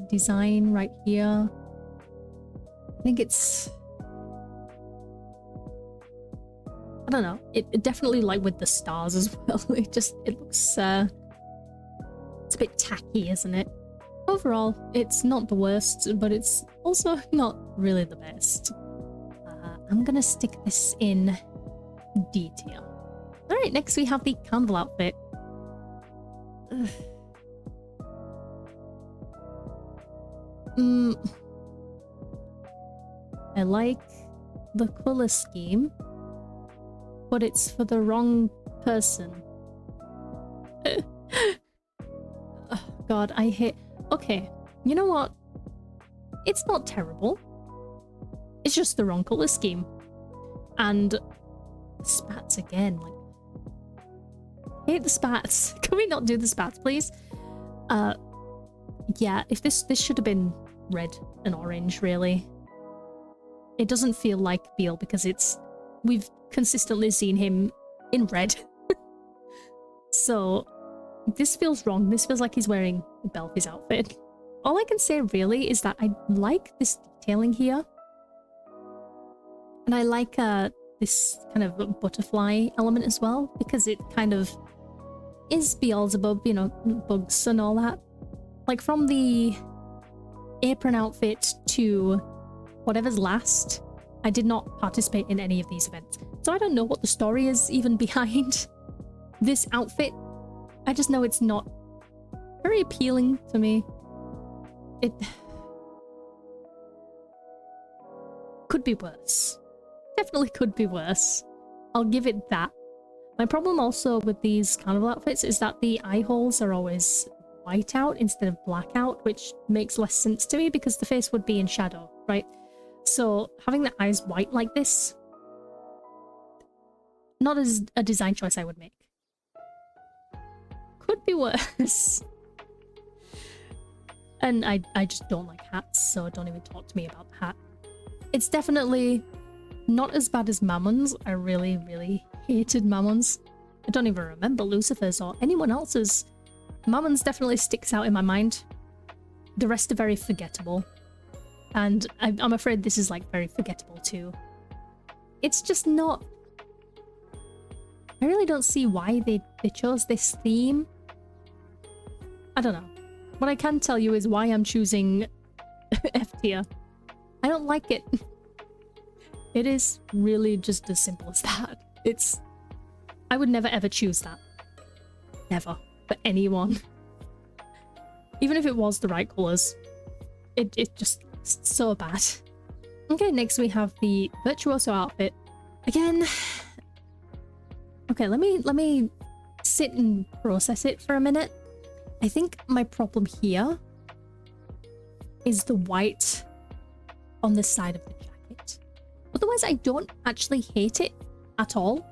design right here. I think it's... I don't know. It definitely, like with the stars as well, it looks it's a bit tacky, isn't it? Overall, it's not the worst, but it's also not really the best. I'm gonna stick this in D tier. Alright, next we have the candle outfit. I like the colour scheme, but it's for the wrong person. Oh god, I hate... Okay, you know what? It's not terrible. It's just the wrong colour scheme. And spats again, like... I hate the spats. Can we not do the spats, please? Yeah, if this should have been red and orange, really. It doesn't feel like Beel because we've consistently seen him in red. So this feels wrong. This feels like he's wearing Belfi's outfit. All I can say really is that I like this detailing here. And I like this kind of butterfly element as well, because it kind of is Beelzebub, you know, bugs and all that. Like from the apron outfit to whatever's last, I did not participate in any of these events. So I don't know what the story is even behind this outfit. I just know it's not very appealing to me. It could be worse. Definitely could be worse. I'll give it that. My problem also with these carnival outfits is that the eye holes are always white out instead of black out, which makes less sense to me because the face would be in shadow, right? So having the eyes white like this, not as a design choice I would make. Could be worse. And I just don't like hats, so don't even talk to me about the hat. It's definitely not as bad as Mammon's. I really, really hated Mammon's. I don't even remember Lucifer's or anyone else's. Mammon's definitely sticks out in my mind. The rest are very forgettable. And I'm afraid this is like very forgettable too. It's just not... I really don't see why they chose this theme. I don't know. What I can tell you is why I'm choosing F tier. I don't like it. It is really just as simple as that. It's... I would never ever choose that. Never. For anyone. Even if it was the right colours. It just looks so bad. Okay, next we have the Virtuoso outfit. Again... Okay, let me sit and process it for a minute. I think my problem here is the white on the side of the jacket. Otherwise, I don't actually hate it at all.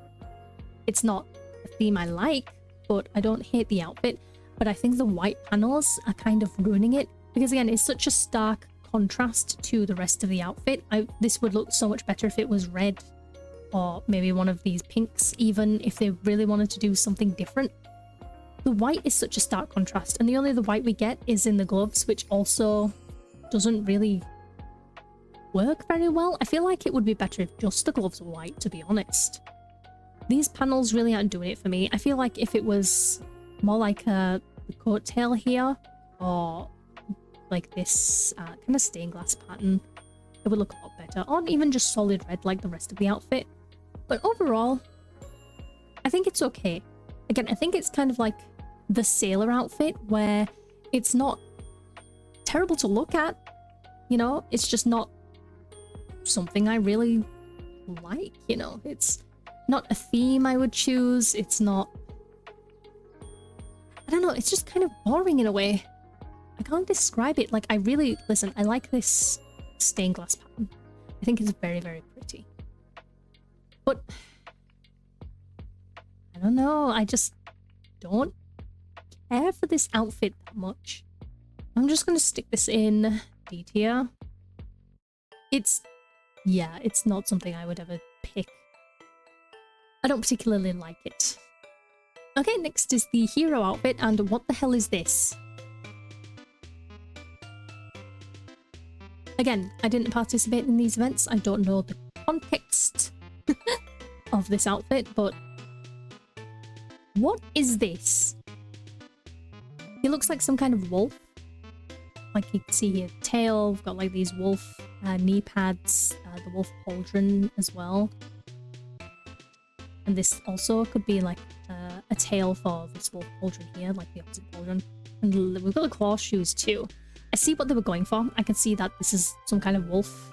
It's not a theme I like, but I don't hate the outfit. But I think the white panels are kind of ruining it. Because again, it's such a stark contrast to the rest of the outfit. This would look so much better if it was red. Or maybe one of these pinks, even if they really wanted to do something different. The white is such a stark contrast, and the only other white we get is in the gloves, which also doesn't really work very well. I feel like it would be better if just the gloves were white, to be honest. These panels really aren't doing it for me. I feel like if it was more like the coattail here, or like this kind of stained glass pattern, it would look a lot better. Or even just solid red like the rest of the outfit. But overall, I think it's okay. Again, I think it's kind of like the sailor outfit where it's not terrible to look at, you know? It's just not something I really like, you know? It's not a theme I would choose. It's not... I don't know, it's just kind of boring in a way. I can't describe it. Like, I really... Listen, I like this stained glass pattern. I think it's very, very pretty. But... I don't know, I just don't care for this outfit that much. I'm just gonna stick this in D tier. It's... yeah, it's not something I would ever pick. I don't particularly like it. Okay, next is the hero outfit, and what the hell is this? Again, I didn't participate in these events. I don't know the context of this outfit, but what is this? He looks like some kind of wolf. Like you can see here, tail, we've got like these wolf knee pads, the wolf pauldron as well. And this also could be like a tail for this wolf pauldron here, like the opposite pauldron. And we've got the claw shoes too. I see what they were going for. I can see that this is some kind of wolf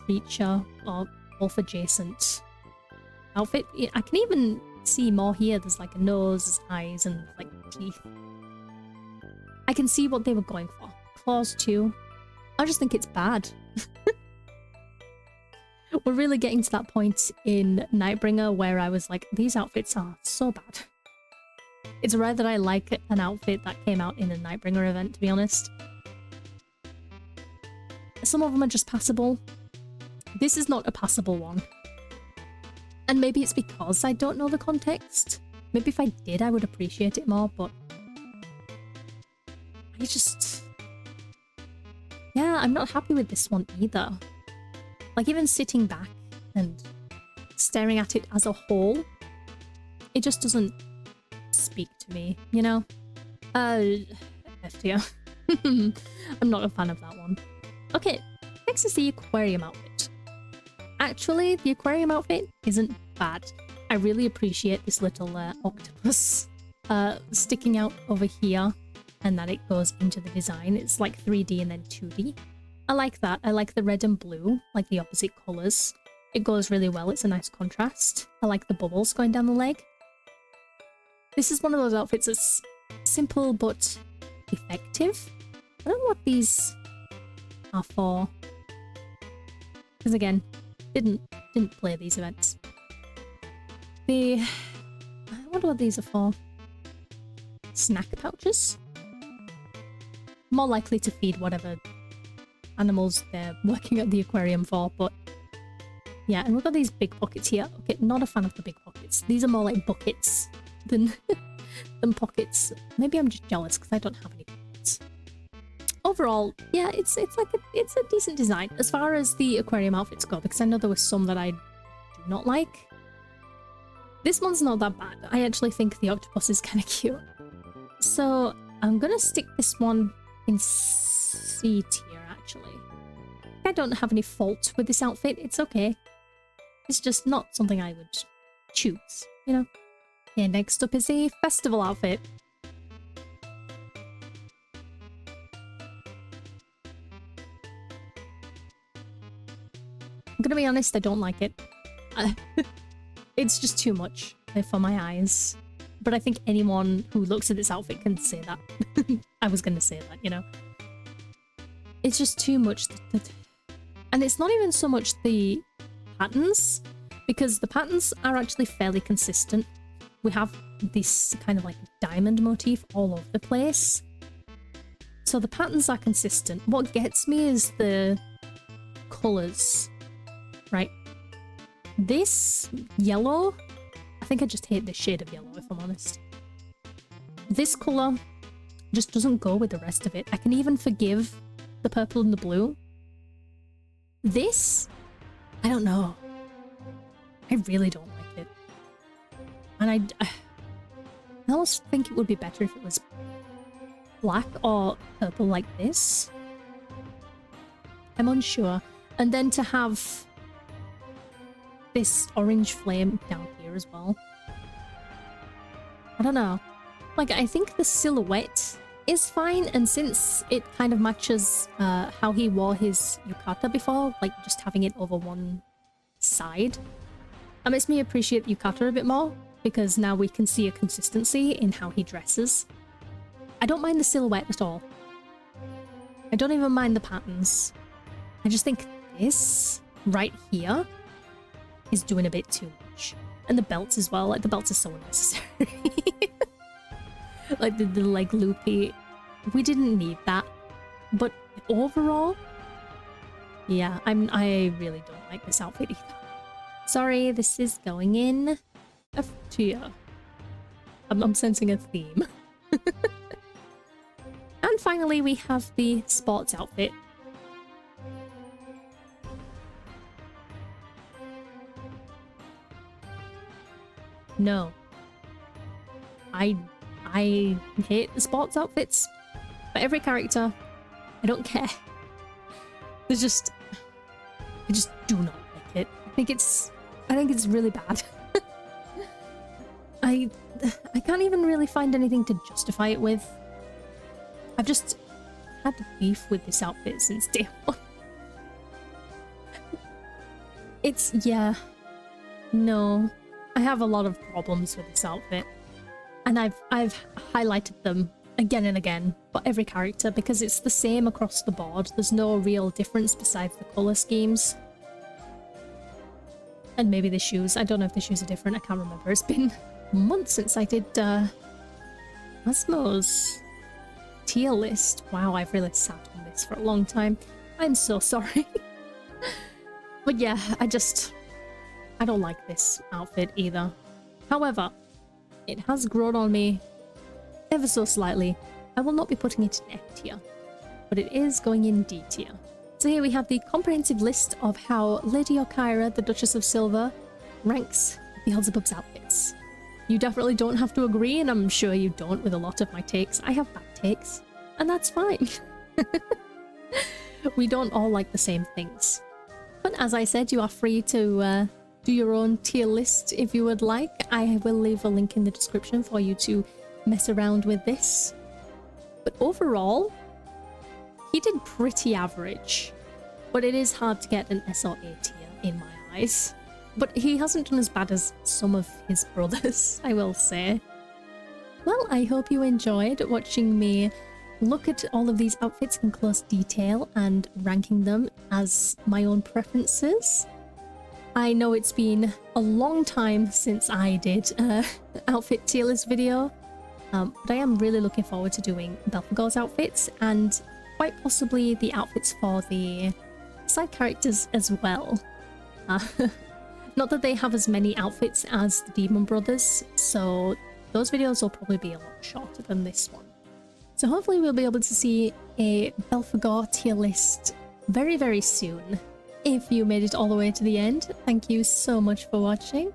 creature or wolf adjacent outfit. I can even see more here. There's like a nose, there's eyes, and like teeth. I can see what they were going for. Claws too. I just think it's bad. We're really getting to that point in Nightbringer where I was like, these outfits are so bad. It's rare that I like an outfit that came out in a Nightbringer event, to be honest. Some of them are just passable. This is not a passable one. And maybe it's because I don't know the context. Maybe if I did, I would appreciate it more, but... I just... yeah, I'm not happy with this one either. Like, even sitting back and staring at it as a whole, it just doesn't speak to me, you know? F tier. I'm not a fan of that one. Okay, next is the aquarium outfit. Actually, the aquarium outfit isn't bad. I really appreciate this little octopus sticking out over here, and that it goes into the design. It's like 3D and then 2D. I like that. I like the red and blue, like the opposite colours. It goes really well. It's a nice contrast. I like the bubbles going down the leg. This is one of those outfits that's simple but effective. I don't know what these are for. Because again, didn't play these events. I wonder what these are for. Snack pouches? More likely to feed whatever animals they're working at the aquarium for, but yeah, and we've got these big pockets here. Okay, not a fan of the big pockets. These are more like buckets than than pockets. Maybe I'm just jealous because I don't have any pockets. Overall, yeah, it's a decent design as far as the aquarium outfits go, because I know there were some that I do not like. This one's not that bad. I actually think the octopus is kind of cute. So I'm gonna stick this one in C tier, actually. I don't have any fault with this outfit. It's okay. It's just not something I would choose, you know? Okay, next up is a festival outfit. I'm gonna be honest, I don't like it. It's just too much for my eyes. But I think anyone who looks at this outfit can say that. I was gonna say that, you know? It's just too much. And it's not even so much the patterns, because the patterns are actually fairly consistent. We have this kind of like diamond motif all over the place. So the patterns are consistent. What gets me is the colours, right? This yellow, I think I just hate this shade of yellow, if I'm honest. This colour just doesn't go with the rest of it. I can even forgive the purple and the blue. This, I don't know. I really don't like it. And I almost think it would be better if it was black or purple like this. I'm unsure. And then to have this orange flame down here as well. I don't know. Like, I think the silhouette is fine, and since it kind of matches how he wore his yukata before, like just having it over one side, that makes me appreciate yukata a bit more, because now we can see a consistency in how he dresses. I don't mind the silhouette at all. I don't even mind the patterns. I just think this right here is doing a bit too much. And the belts as well, like the belts are so unnecessary. Like the leg loopy, we didn't need that. But overall, yeah, I really don't like this outfit either. Sorry, this is going in a tier. I'm sensing a theme. And finally, we have the sports outfit. No. I hate the sports outfits for every character. I don't care. I just do not like it. I think it's really bad. I can't even really find anything to justify it with. I've just had beef with this outfit since day one. Yeah. No. I have a lot of problems with this outfit. And I've highlighted them again and again for every character because it's the same across the board. There's no real difference besides the colour schemes. And maybe the shoes. I don't know if the shoes are different. I can't remember. It's been months since I did Asmo's tier list. Wow, I've really sat on this for a long time. I'm so sorry. But yeah, I don't like this outfit either. However, it has grown on me ever so slightly. I will not be putting it in F tier, but it is going in D tier. So here we have the comprehensive list of how Lady Yorkyrah, the Duchess of Silver, ranks Beelzebub's outfits. You definitely don't have to agree, and I'm sure you don't with a lot of my takes. I have bad takes, and that's fine. We don't all like the same things. But as I said, you are free to do your own tier list if you would like. I will leave a link in the description for you to mess around with this. But overall, he did pretty average. But it is hard to get an S or A tier in my eyes. But he hasn't done as bad as some of his brothers, I will say. Well, I hope you enjoyed watching me look at all of these outfits in close detail and ranking them as my own preferences. I know it's been a long time since I did an outfit tier list video, but I am really looking forward to doing Belphegor's outfits and quite possibly the outfits for the side characters as well. Not that they have as many outfits as the Demon Brothers, so those videos will probably be a lot shorter than this one. So hopefully we'll be able to see a Belphegor tier list very, very soon. If you made it all the way to the end, thank you so much for watching.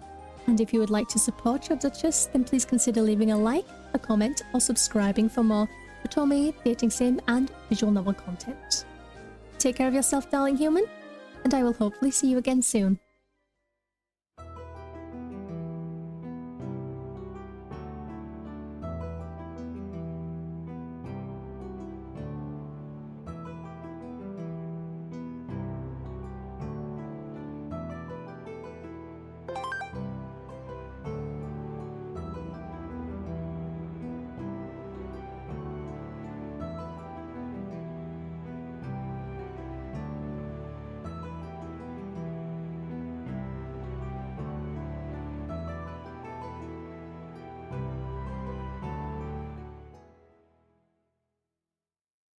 And if you would like to support your Duchess, then please consider leaving a like, a comment, or subscribing for more Otome, dating sim, and visual novel content. Take care of yourself, darling human, and I will hopefully see you again soon.